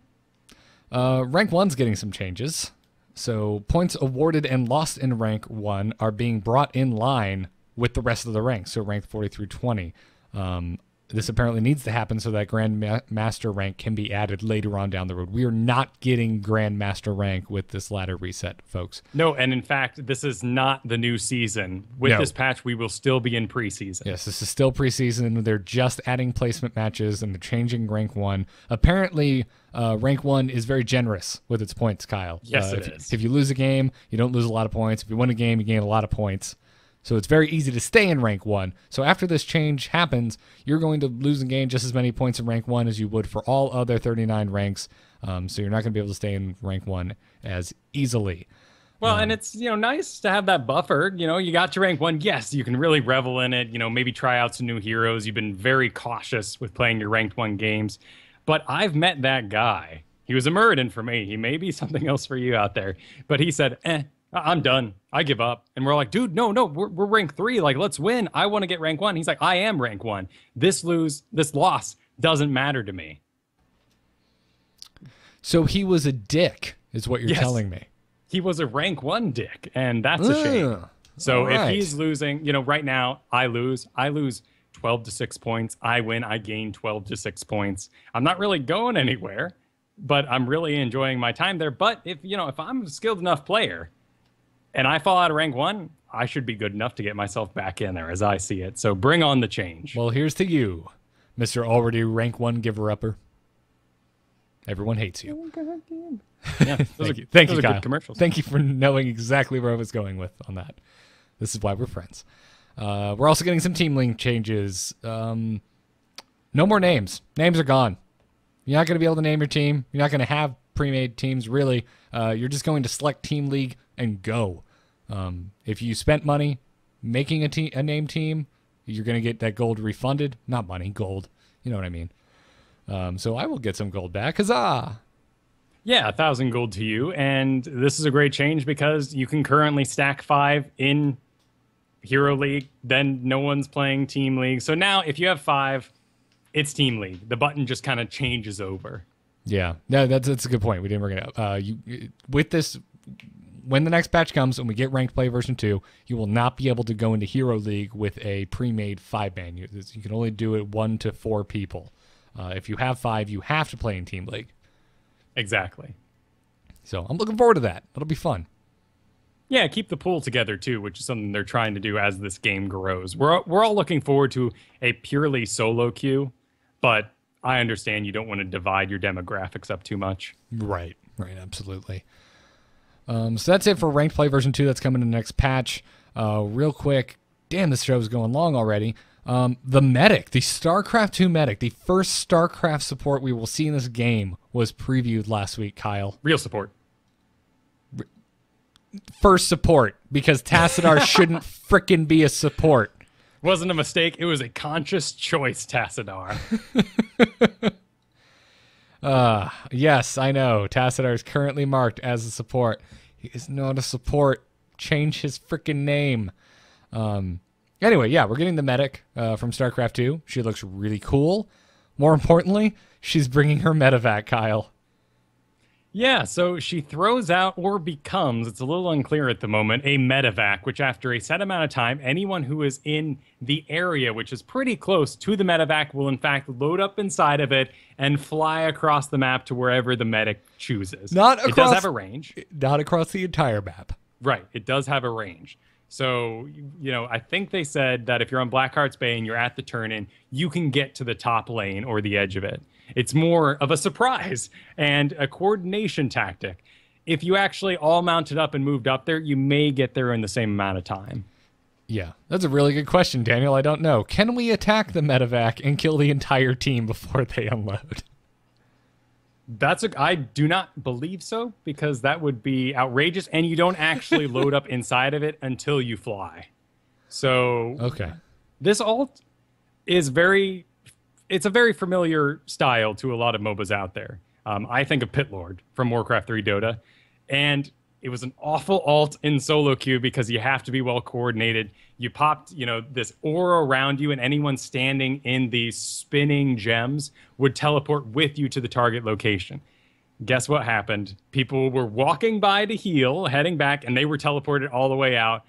Rank 1's getting some changes. So points awarded and lost in Rank 1 are being brought in line with the rest of the ranks, so rank 40 through 20. This apparently needs to happen so that Grand Master rank can be added later on down the road. We are not getting Grand Master rank with this ladder reset, folks. No, and in fact, this is not the new season. With this patch, we will still be in preseason. Yes, this is still preseason. They're just adding placement matches, and they're changing Rank 1. Apparently, Rank 1 is very generous with its points, Kyle. Yes, it is. If you lose a game, you don't lose a lot of points. If you win a game, you gain a lot of points. So it's very easy to stay in Rank 1. So after this change happens, you're going to lose and gain just as many points in Rank 1 as you would for all other 39 ranks. So you're not going to be able to stay in Rank 1 as easily. Well, and it's, nice to have that buffer. You got to Rank 1. Yes, you can really revel in it. Maybe try out some new heroes. You've been very cautious with playing your Ranked 1 games. But I've met that guy. He was a Muradin for me. He may be something else for you out there. But he said, I'm done. I give up. And we're like, dude, no, we're rank 3. Like, let's win. I want to get rank 1. He's like, I am rank 1. This loss doesn't matter to me. So he was a dick, is what you're telling me. He was a rank 1 dick, and that's a shame. So if he's losing, right now, I lose 12 to 6 points. I win. I gain 12 to 6 points. I'm not really going anywhere, but I'm really enjoying my time there. But if I'm a skilled enough player, and I fall out of rank 1, I should be good enough to get myself back in there as I see it. So bring on the change. Well, here's to you, Mr. Already Rank 1 giver-upper. Everyone hates you. Yeah, Thank you, Kyle. Good commercials. Thank you for knowing exactly where I was going with on that. This is why we're friends. We're also getting some team link changes. No more names. Names are gone. You're not going to be able to name your team. You're not going to have pre-made teams, really. You're just going to select Team League and go. If you spent money making a name team, you're going to get that gold refunded. Not money, gold. You know what I mean. So I will get some gold back. Huzzah! Yeah, 1,000 gold to you. And this is a great change because you can currently stack 5 in Hero League. Then no one's playing Team League. So now if you have 5, it's Team League. The button just kind of changes over. Yeah, no, that's a good point. We didn't bring it up. With this, when the next patch comes and we get Ranked Play version 2, you will not be able to go into Hero League with a pre-made 5-man. You can only do it 1 to 4 people. If you have 5, you have to play in Team League. Exactly. So I'm looking forward to that. That'll be fun. Yeah, keep the pool together too, which is something they're trying to do as this game grows. We're all looking forward to a purely solo queue, but I understand you don't want to divide your demographics up too much. Right, absolutely. So that's it for Ranked Play version 2. That's coming in the next patch. Real quick, damn, this show's going long already. The medic, the StarCraft 2 medic, the first StarCraft support we will see in this game was previewed last week, Kyle. Real support. First support, because Tassadar shouldn't frickin' be a support. Wasn't a mistake. It was a conscious choice, Tassadar. Yes, I know. Tassadar is currently marked as a support. He is not a support. Change his frickin' name. Anyway, yeah, we're getting the medic from StarCraft 2. She looks really cool. More importantly, she's bringing her medevac, Kyle. Yeah, so she throws out or becomes, it's a little unclear at the moment, a medevac, which after a set amount of time, anyone who is in the area, which is pretty close to the medevac, will in fact load up inside of it and fly across the map to wherever the medic chooses. It does have a range. Not across the entire map. Right. It does have a range. So, I think they said that if you're on Blackheart's Bay and you're at the turn-in, you can get to the top lane or the edge of it. It's more of a surprise and a coordination tactic. If you actually all mounted up and moved up there, you may get there in the same amount of time. Yeah, that's a really good question, Daniel. I don't know. Can we attack the medevac and kill the entire team before they unload? I do not believe so, because that would be outrageous, and you don't actually load up inside of it until you fly. So okay, this ult is it's a very familiar style to a lot of MOBAs out there. I think of Pit Lord from Warcraft 3 Dota, and it was an awful ult in solo queue because you have to be well coordinated. You popped, this aura around you, and anyone standing in the spinning gems would teleport with you to the target location. Guess what happened? People were walking by to heal, heading back, and they were teleported all the way out.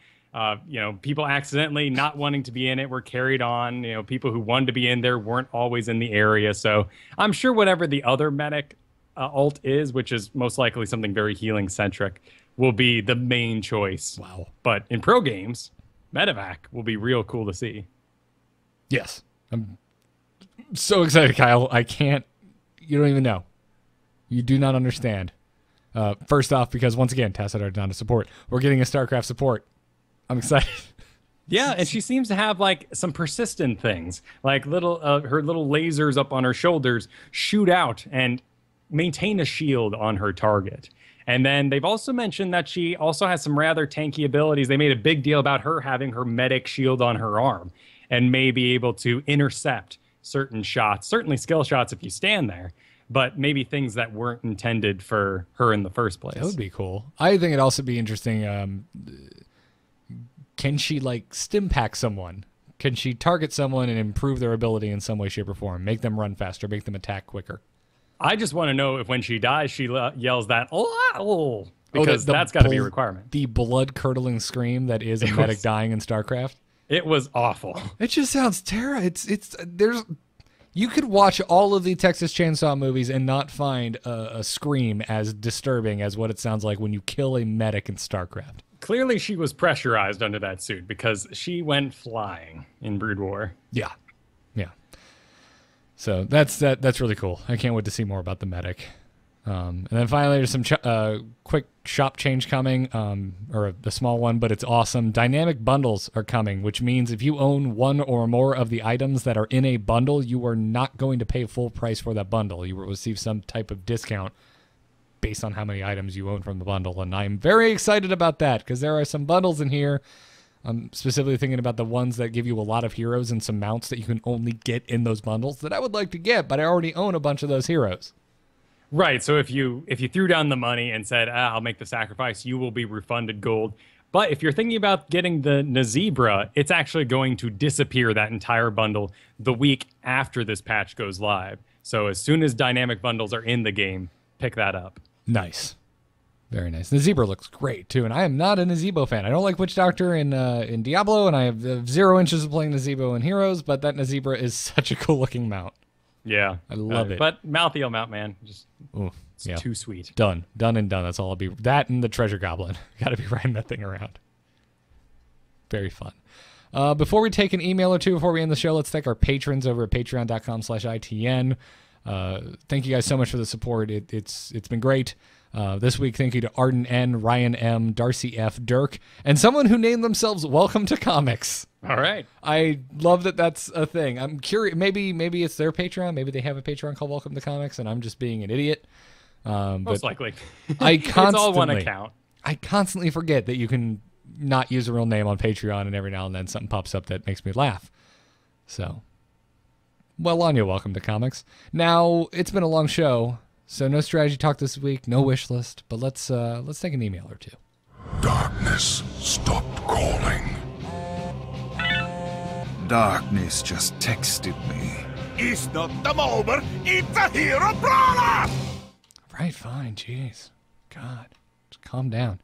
People accidentally not wanting to be in it were carried on. People who wanted to be in there weren't always in the area. So I'm sure whatever the other medic ult is, which is most likely something very healing centric, will be the main choice. Wow. But in pro games, medevac will be real cool to see. Yes. I'm so excited, Kyle. You don't even know. You do not understand. First off, because once again, Tacit are down to support. We're getting a StarCraft support. I'm excited. Yeah, and she seems to have like some persistent things, like her little lasers up on her shoulders shoot out and maintain a shield on her target. And then they've also mentioned that she also has some rather tanky abilities. They made a big deal about her having her medic shield on her arm and may be able to intercept certain shots, certainly skill shots if you stand there, but maybe things that weren't intended for her in the first place. That would be cool. I think it'd also be interesting. Can she stim pack someone? Can she target someone and improve their ability in some way, shape, or form? Make them run faster, make them attack quicker. I just want to know if when she dies, she yells that, oh, because that's got to be a requirement. The blood-curdling scream that is a medic dying in StarCraft. It was awful. It just sounds terrible. You could watch all of the Texas Chainsaw movies and not find a scream as disturbing as what it sounds like when you kill a medic in StarCraft. Clearly, she was pressurized under that suit because she went flying in Brood War. Yeah. So that's really cool. I can't wait to see more about the medic. And then finally, there's some quick shop change coming, or a small one, but it's awesome. Dynamic bundles are coming, which means if you own one or more of the items that are in a bundle, you are not going to pay full price for that bundle. You will receive some type of discount based on how many items you own from the bundle. And I'm very excited about that because there are some bundles in here. I'm specifically thinking about the ones that give you a lot of heroes and some mounts that you can only get in those bundles that I would like to get, but I already own a bunch of those heroes. Right, so if you threw down the money and said, I'll make the sacrifice, you will be refunded gold. But if you're thinking about getting the Nazibra, it's actually going to disappear, that entire bundle, the week after this patch goes live. So as soon as dynamic bundles are in the game, pick that up. Nice. Very nice. Nazibra looks great, too, and I am not a Nazebo fan. I don't like Witch Doctor in Diablo, and I have 0 interest in playing Nazebo in Heroes, but that Nazibra is such a cool-looking mount. Yeah. I love it. But Malthael mount, man, just too sweet. Done and done. That's all I'll be. That and the Treasure Goblin. Got to be riding that thing around. Very fun. Before we take an email or two, before we end the show, let's thank our patrons over at patreon.com/ITN. Thank you guys so much for the support. It's been great. This week, thank you to Arden N, Ryan M, Darcy F, Dirk, and someone who named themselves Welcome to Comics. All right. I love that that's a thing. I'm curious. Maybe it's their Patreon. Maybe they have a Patreon called Welcome to Comics, and I'm just being an idiot. Most likely. It's all one account. I constantly forget that you can not use a real name on Patreon, and every now and then something pops up that makes me laugh. So, well on you, Welcome to Comics. Now, it's been a long show, so no strategy talk this week, no wish list, but let's take an email or two. Darkness stopped calling. Darkness just texted me. It's not the mober, it's a hero brawler! Right, fine, jeez. God, just calm down.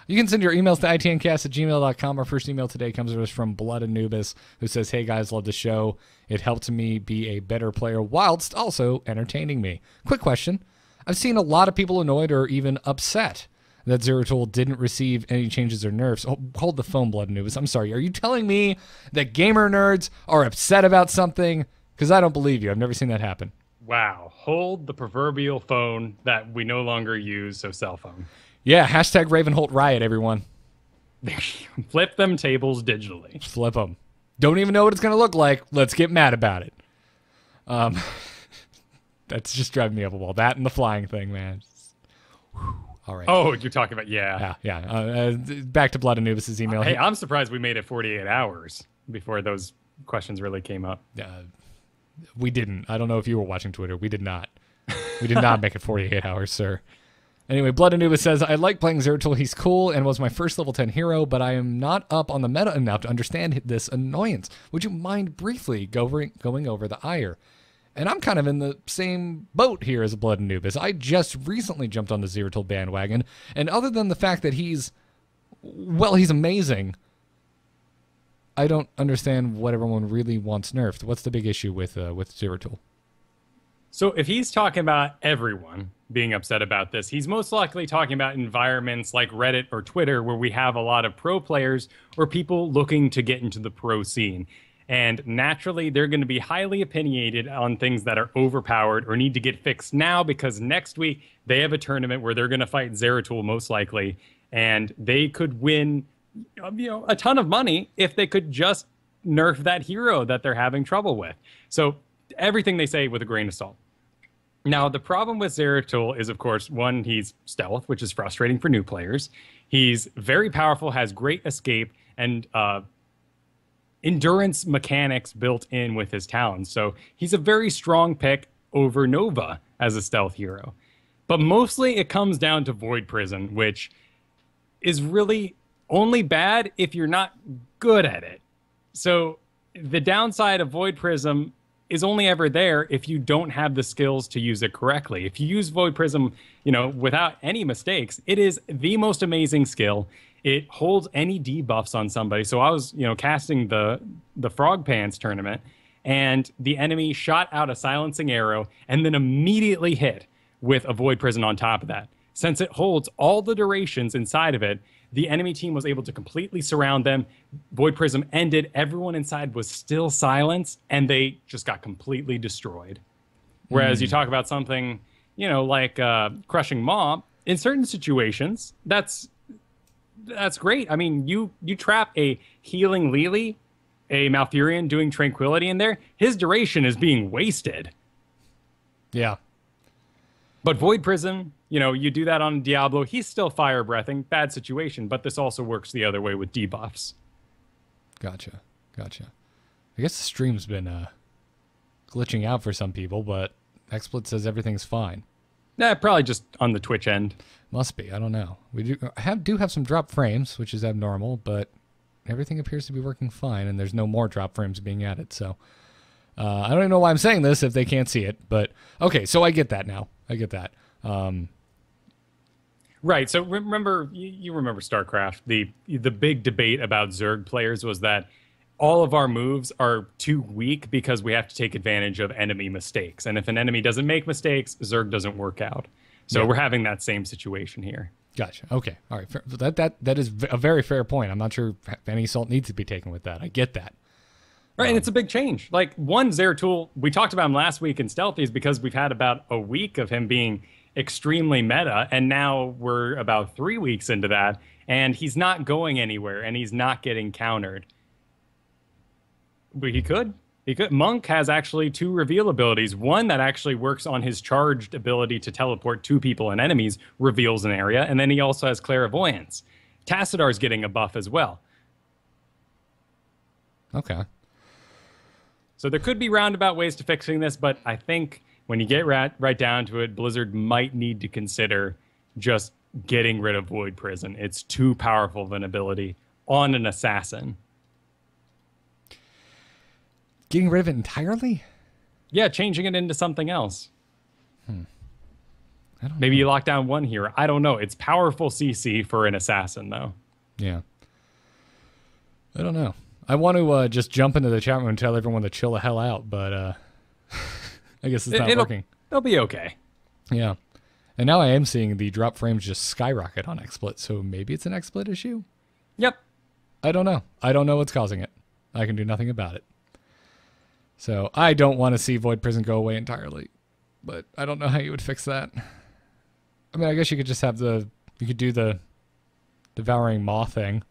You can send your emails to itncast@gmail.com. Our first email today comes to us from Blood Anubis, who says, "Hey guys, love the show. It helped me be a better player whilst also entertaining me. Quick question. I've seen a lot of people annoyed or even upset that Zeratul didn't receive any changes or nerfs. Oh, hold the phone, Blood Anubis. I'm sorry. Are you telling me that gamer nerds are upset about something? Because I don't believe you. I've never seen that happen. Wow. Hold the proverbial phone that we no longer use, so cell phone. Yeah, hashtag Ravenholt Riot, everyone. Flip them tables digitally. Flip them. Don't even know what it's going to look like. Let's get mad about it. That's just driving me up a wall. That and the flying thing, man. All right. Oh, you're talking about, yeah. Back to Blood Anubis' email. Hey, I'm surprised we made it 48 hours before those questions really came up. We didn't. I don't know if you were watching Twitter. We did not. We did not make it 48 hours, sir. Anyway, Blood Anubis says, I like playing Zeratul. He's cool and was my first level 10 hero, but I am not up on the meta enough to understand this annoyance. Would you mind briefly going over the ire? And I'm kind of in the same boat here as Blood Anubis. I just recently jumped on the Zeratul bandwagon, and other than the fact that he's amazing, I don't understand what everyone really wants nerfed. What's the big issue with Zeratul? So if he's talking about everyone being upset about this, he's most likely talking about environments like Reddit or Twitter where we have a lot of pro players or people looking to get into the pro scene. And naturally, they're going to be highly opinionated on things that are overpowered or need to get fixed now because next week they have a tournament where they're going to fight Zeratul most likely, and they could win a ton of money if they could just nerf that hero that they're having trouble with. So everything they say with a grain of salt. Now, the problem with Zeratul is, of course, one, he's stealth, which is frustrating for new players. He's very powerful, has great escape, and endurance mechanics built in with his talents. So he's a very strong pick over Nova as a stealth hero. But mostly it comes down to Void Prison, which is really only bad if you're not good at it. So the downside of Void Prism is only ever there if you don't have the skills to use it correctly. If you use Void Prism, without any mistakes, it is the most amazing skill. It holds any debuffs on somebody. So I was, casting the Frog Pants tournament, and the enemy shot out a silencing arrow and then immediately hit with a Void Prison on top of that. Since it holds all the durations inside of it, the enemy team was able to completely surround them. Void Prism ended. Everyone inside was still silenced, and they just got completely destroyed. Whereas you talk about something, like Crushing Maw, in certain situations, that's great. I mean, you trap a Healing Lily, a Malfurion doing Tranquility in there, his duration is being wasted. Yeah. But Void Prism, you do that on Diablo, he's still fire breathing, bad situation, but this also works the other way with debuffs. Gotcha. I guess the stream's been glitching out for some people, but XSplit says everything's fine. Probably just on the Twitch end. Must be. I don't know. We do have some drop frames, which is abnormal, but everything appears to be working fine, and there's no more drop frames being added. So I don't even know why I'm saying this if they can't see it, but okay. So I get that now. I get that. Right. So remember, you remember StarCraft. The big debate about Zerg players was that all of our moves are too weak because we have to take advantage of enemy mistakes. And if an enemy doesn't make mistakes, Zerg doesn't work out. So we're having that same situation here. Gotcha. Okay. All right. That is a very fair point. I'm not sure if any salt needs to be taken with that. I get that. Right, and it's a big change. Like, one, Zeratul, we talked about him last week in Stealthies because we've had about a week of him being extremely meta, and now we're about 3 weeks into that, and he's not going anywhere, and he's not getting countered. But he could. Monk has actually 2 reveal abilities. One that actually works on his charged ability to teleport 2 people and enemies, reveals an area, and then he also has Clairvoyance. Tassidar's getting a buff as well. Okay. So there could be roundabout ways to fixing this, but I think when you get right down to it, Blizzard might need to consider just getting rid of Void Prison. It's too powerful of an ability on an assassin. Getting rid of it entirely? Yeah, changing it into something else. Maybe you lock down one hero. I don't know. It's powerful CC for an assassin, though. Yeah. I don't know. I want to just jump into the chat room and tell everyone to chill the hell out, but I guess it's not working. It'll be okay. Yeah. And now I am seeing the drop frames just skyrocket on XSplit, so maybe it's an XSplit issue? Yep. I don't know. I don't know what's causing it. I can do nothing about it. So I don't want to see Void Prison go away entirely, but I don't know how you would fix that. I mean, I guess you could just have you could do the Devouring Maw thing.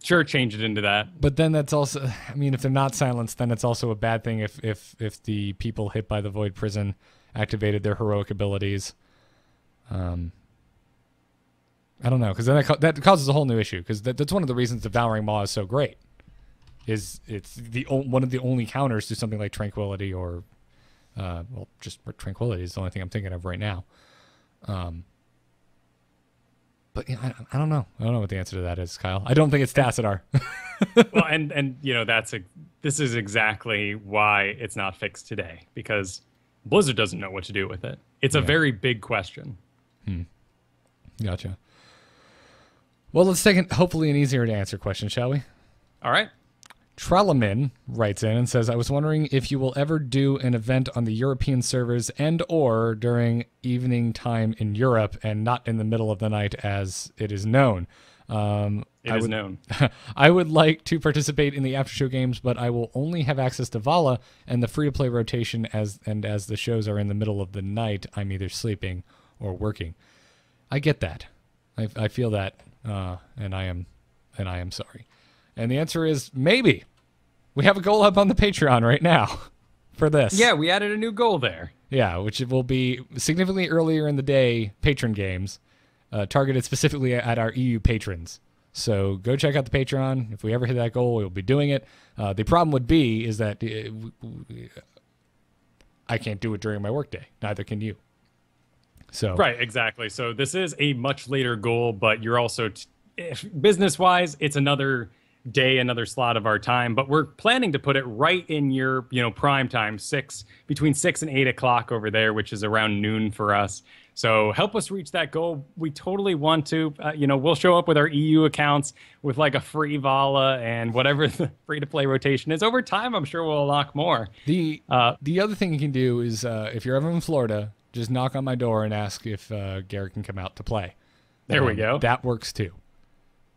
Sure, change it into that. But then that's also, I mean, if they're not silenced, then it's also a bad thing if the people hit by the Void Prison activated their heroic abilities. I don't know, because then that causes a whole new issue, because that's one of the reasons Devouring Maw is so great. It's one of the only counters to something like Tranquility or, just Tranquility is the only thing I'm thinking of right now. But yeah, I don't know. I don't know what the answer to that is, Kyle. I don't think it's Tassadar. Well, and this is exactly why it's not fixed today, because Blizzard doesn't know what to do with it. It's a very big question. Gotcha. Well, let's take hopefully an easier to answer question, shall we? All right. Trelamin writes in and says, I was wondering if you will ever do an event on the European servers and or during evening time in Europe and not in the middle of the night as it is known. It is known. I would like to participate in the after show games, but I will only have access to Vala and the free-to-play rotation as the shows are in the middle of the night, I'm either sleeping or working. I get that. I feel that, and I am sorry. And the answer is maybe. We have a goal up on the Patreon right now for this. Yeah, we added a new goal there. Yeah, which will be significantly earlier in the day patron games, targeted specifically at our EU patrons. So go check out the Patreon. If we ever hit that goal, we'll be doing it. The problem would be is that I can't do it during my workday. Neither can you. So right, exactly. So this is a much later goal, but you're also business-wise, it's another day, another slot of our time, but we're planning to put it right in your, prime time, between 6 and 8 o'clock over there, which is around noon for us. So help us reach that goal. We totally want to, we'll show up with our EU accounts with like a free Vala and whatever the free-to-play rotation is. Over time, I'm sure we'll unlock more. The other thing you can do is if you're ever in Florida, just knock on my door and ask if Garrett can come out to play. There we go. That works too.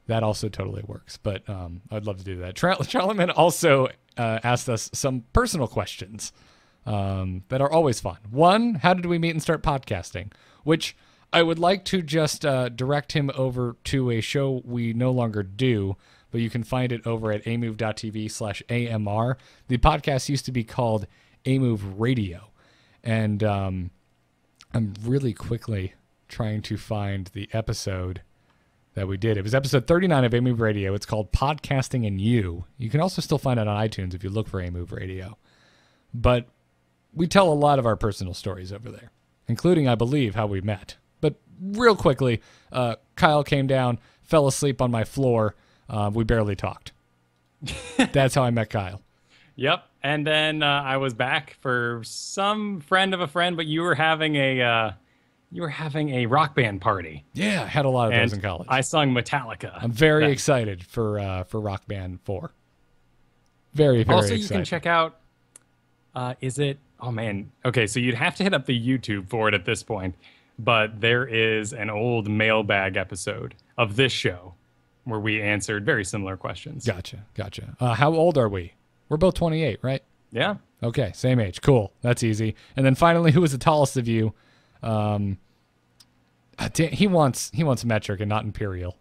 That also totally works, but I'd love to do that. Charlemagne also asked us some personal questions that are always fun. One, how did we meet and start podcasting? Which I would like to just direct him over to a show we no longer do, but you can find it over at amove.tv/AMR. The podcast used to be called Amove Radio, and I'm really quickly trying to find the episode that we did. It was episode 39 of A-Move Radio. It's called Podcasting and You. You can also still find it on iTunes if you look for A-Move Radio. But we tell a lot of our personal stories over there, including, I believe, how we met. But real quickly, Kyle came down, fell asleep on my floor. We barely talked. That's how I met Kyle. Yep. And then I was back for some friend of a friend, but you were having a rock band party. Yeah, I had a lot of those in college. I sung Metallica. I'm very excited for Rock Band 4. Very, very also, excited. you can check out, oh man. Okay, so you'd have to hit up the YouTube for it at this point, but there is an old mailbag episode of this show where we answered very similar questions. Gotcha. How old are we? We're both 28, right? Yeah. Okay, same age. Cool. That's easy. And then finally, who was the tallest of you? He wants metric and not imperial.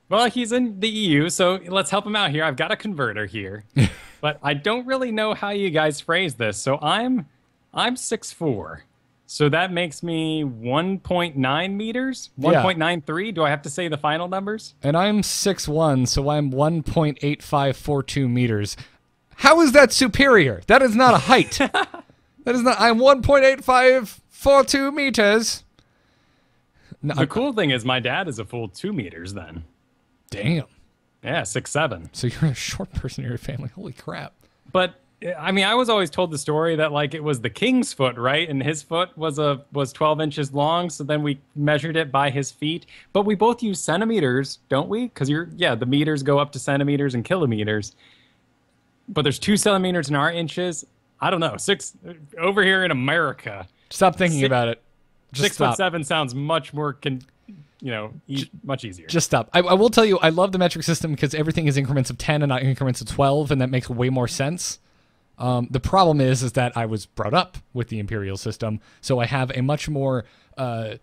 Well, he's in the EU, so let's help him out here. I've got a converter here, but I don't really know how you guys phrase this. So I'm 6'4", so that makes me 1.9 meters, 1.93. Do I have to say the final numbers? And I'm 6'1", so I'm 1.8542 meters. How is that superior? That is not a height. That is not. I'm 1.8542 meters. No, the cool thing is my dad is a full 2 meters then. Damn. Yeah, 6'7". So you're a short person in your family. Holy crap. But I mean, I was always told the story that like it was the king's foot, right? And his foot was 12 inches long. So then we measured it by his feet. But we both use centimeters, don't we? Because the meters go up to centimeters and kilometers. But there's 2 centimeters in our inches. I don't know. 6 over here in America. Stop thinking about it. 6'7" sounds much more much easier. Just stop. I will tell you, I love the metric system because everything is increments of 10 and not increments of 12, and that makes way more sense. The problem is that I was brought up with the imperial system, so I have a much more, I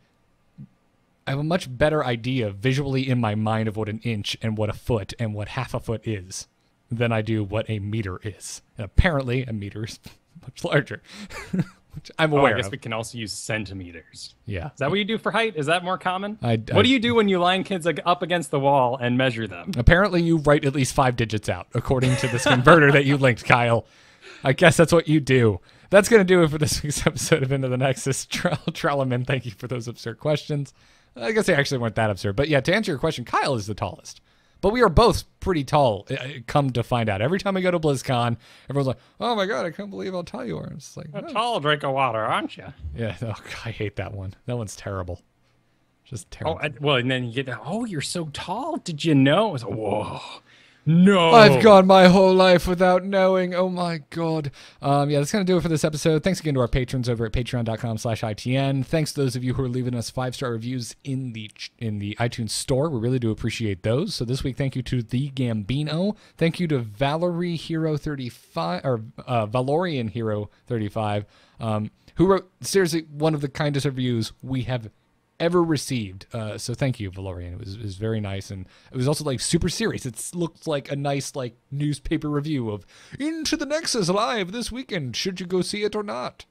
have a much better idea visually in my mind of what an inch and what a foot and what half a foot is than I do what a meter is. And apparently, a meter is much larger. Which I'm aware I guess of. we can also use centimeters. Yeah. Is that what you do for height? Is that more common? What do you do when you line kids up against the wall and measure them? Apparently, you write at least 5 digits out, according to this converter that you linked, Kyle. I guess that's what you do. That's going to do it for this week's episode of Into the Nexus. Trelleman, thank you for those absurd questions. I guess they actually weren't that absurd. But yeah, to answer your question, Kyle is the tallest. But we are both pretty tall, come to find out. Every time we go to BlizzCon, everyone's like, oh my God, I can't believe how tall you are. It's like, a tall drink of water, aren't you? Yeah, I hate that one. That one's terrible. Just terrible. Well, and then you get, you're so tall. Did you know? I was like, whoa. No. I've gone my whole life without knowing. Oh my God. Yeah, that's going to do it for this episode. Thanks again to our patrons over at patreon.com/ITN. Thanks to those of you who are leaving us 5-star reviews in the iTunes store. We really do appreciate those. So this week, thank you to The Gambino. Thank you to Valerie Hero 35 or Valorian Hero 35, who wrote seriously one of the kindest reviews we have ever received. So thank you, Valorian. It was very nice, and it was also like super serious. It looked like a nice like newspaper review of Into the Nexus live this weekend. Should you go see it or not?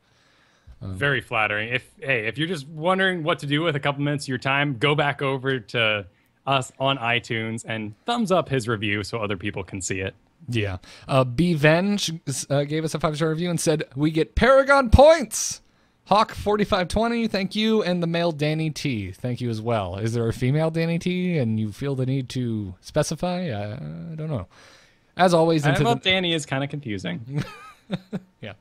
Very flattering. If you're just wondering what to do with a couple minutes of your time, go back over to us on iTunes and thumbs up his review so other people can see it. Yeah. B-Venge gave us a 5-star review and said, we get Paragon points! Hawk4520, thank you, and the male Danny T, thank you as well. Is there a female Danny T, and you feel the need to specify? I don't know. As always, Danny is kind of confusing. Yeah.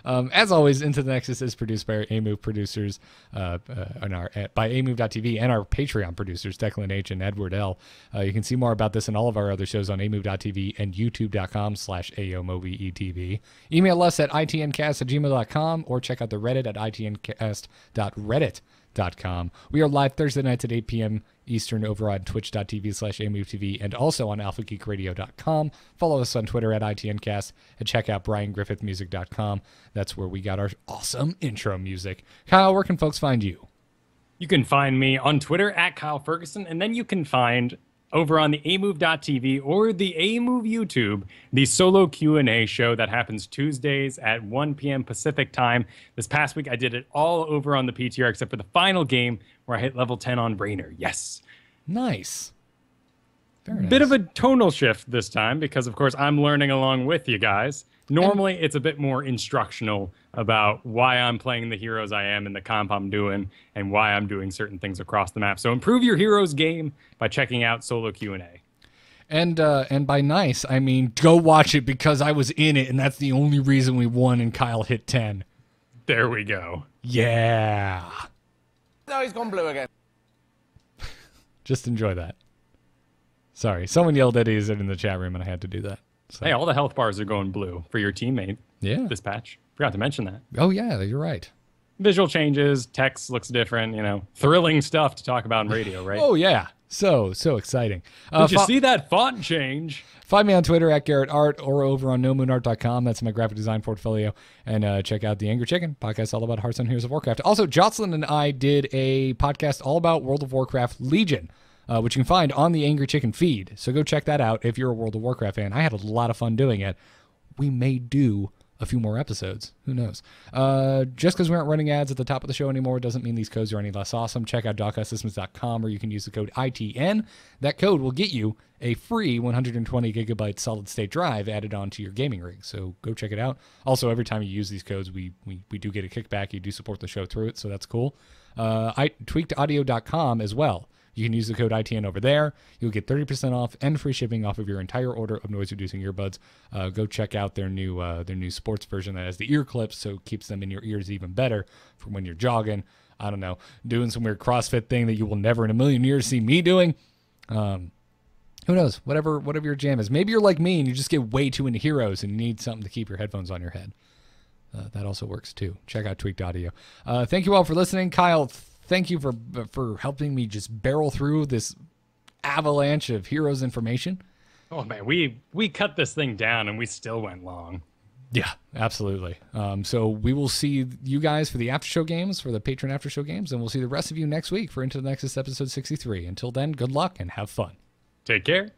As always, Into the Nexus is produced by our AMove producers, by amove.tv, and our Patreon producers, Declan H. and Edward L. You can see more about this and all of our other shows on amove.tv and youtube.com/AOMOVETV. Email us at itncast@gmail.com or check out the Reddit at itncast.reddit.com. We are live Thursday nights at 8 p.m. Eastern over on twitch.tv/AMoveTV and also on alphageekradio.com. Follow us on Twitter at ITNcast and check out brianGriffithmusic.com. That's where we got our awesome intro music. Kyle, where can folks find you? You can find me on Twitter at Kyle Ferguson, and then you can find over on the amove.tv or the amove YouTube, the solo Q&A show that happens Tuesdays at 1 p.m. Pacific time. This past week, I did it all over on the PTR except for the final game where I hit level 10 on Brainer. Yes. Nice. Very nice. Bit of a tonal shift this time because, of course, I'm learning along with you guys. Normally, it's a bit more instructional about why I'm playing the heroes I am and the comp I'm doing and why I'm doing certain things across the map. So improve your heroes game by checking out Solo Q&A. And by nice, I mean go watch it because I was in it, and that's the only reason we won and Kyle hit 10. There we go. Yeah. No, he's gone blue again. Just enjoy that. Sorry, someone yelled at Izzy in the chat room, and I had to do that. So. Hey, all the health bars are going blue for your teammate. Yeah. This patch. Forgot to mention that. Oh, yeah, you're right. Visual changes, text looks different, thrilling stuff to talk about in radio, right? Oh, yeah. So exciting. Did you see that font change? Find me on Twitter at Garrett Art or over on nomoonart.com. That's my graphic design portfolio. And check out The Angry Chicken, podcast all about Hearthstone Heroes of Warcraft. Also, Jocelyn and I did a podcast all about World of Warcraft Legion, which you can find on the Angry Chicken feed. So go check that out if you're a World of Warcraft fan. I had a lot of fun doing it. We may do a few more episodes. Who knows? Just because we aren't running ads at the top of the show anymore doesn't mean these codes are any less awesome. Check out DocSystems.com where you can use the code ITN. That code will get you a free 120 gigabyte solid state drive added onto your gaming rig. So go check it out. Also, every time you use these codes, we do get a kickback. You do support the show through it, so that's cool. Tweakedaudio.com as well. You can use the code ITN over there. You'll get 30% off and free shipping off of your entire order of noise-reducing earbuds. Go check out their new sports version that has the ear clips, so it keeps them in your ears even better for when you're jogging. I don't know, doing some weird CrossFit thing that you will never in a million years see me doing. Who knows? Whatever your jam is. Maybe you're like me and you just get way too into heroes and you need something to keep your headphones on your head. That also works too. Check out Tweaked Audio. Thank you all for listening. Kyle, thank you for helping me just barrel through this avalanche of Heroes information. Oh man, we cut this thing down and we still went long. Yeah, absolutely. So we will see you guys for the after show games, for the patron after show games, and we'll see the rest of you next week for Into the Nexus episode 63. Until then, good luck and have fun. Take care.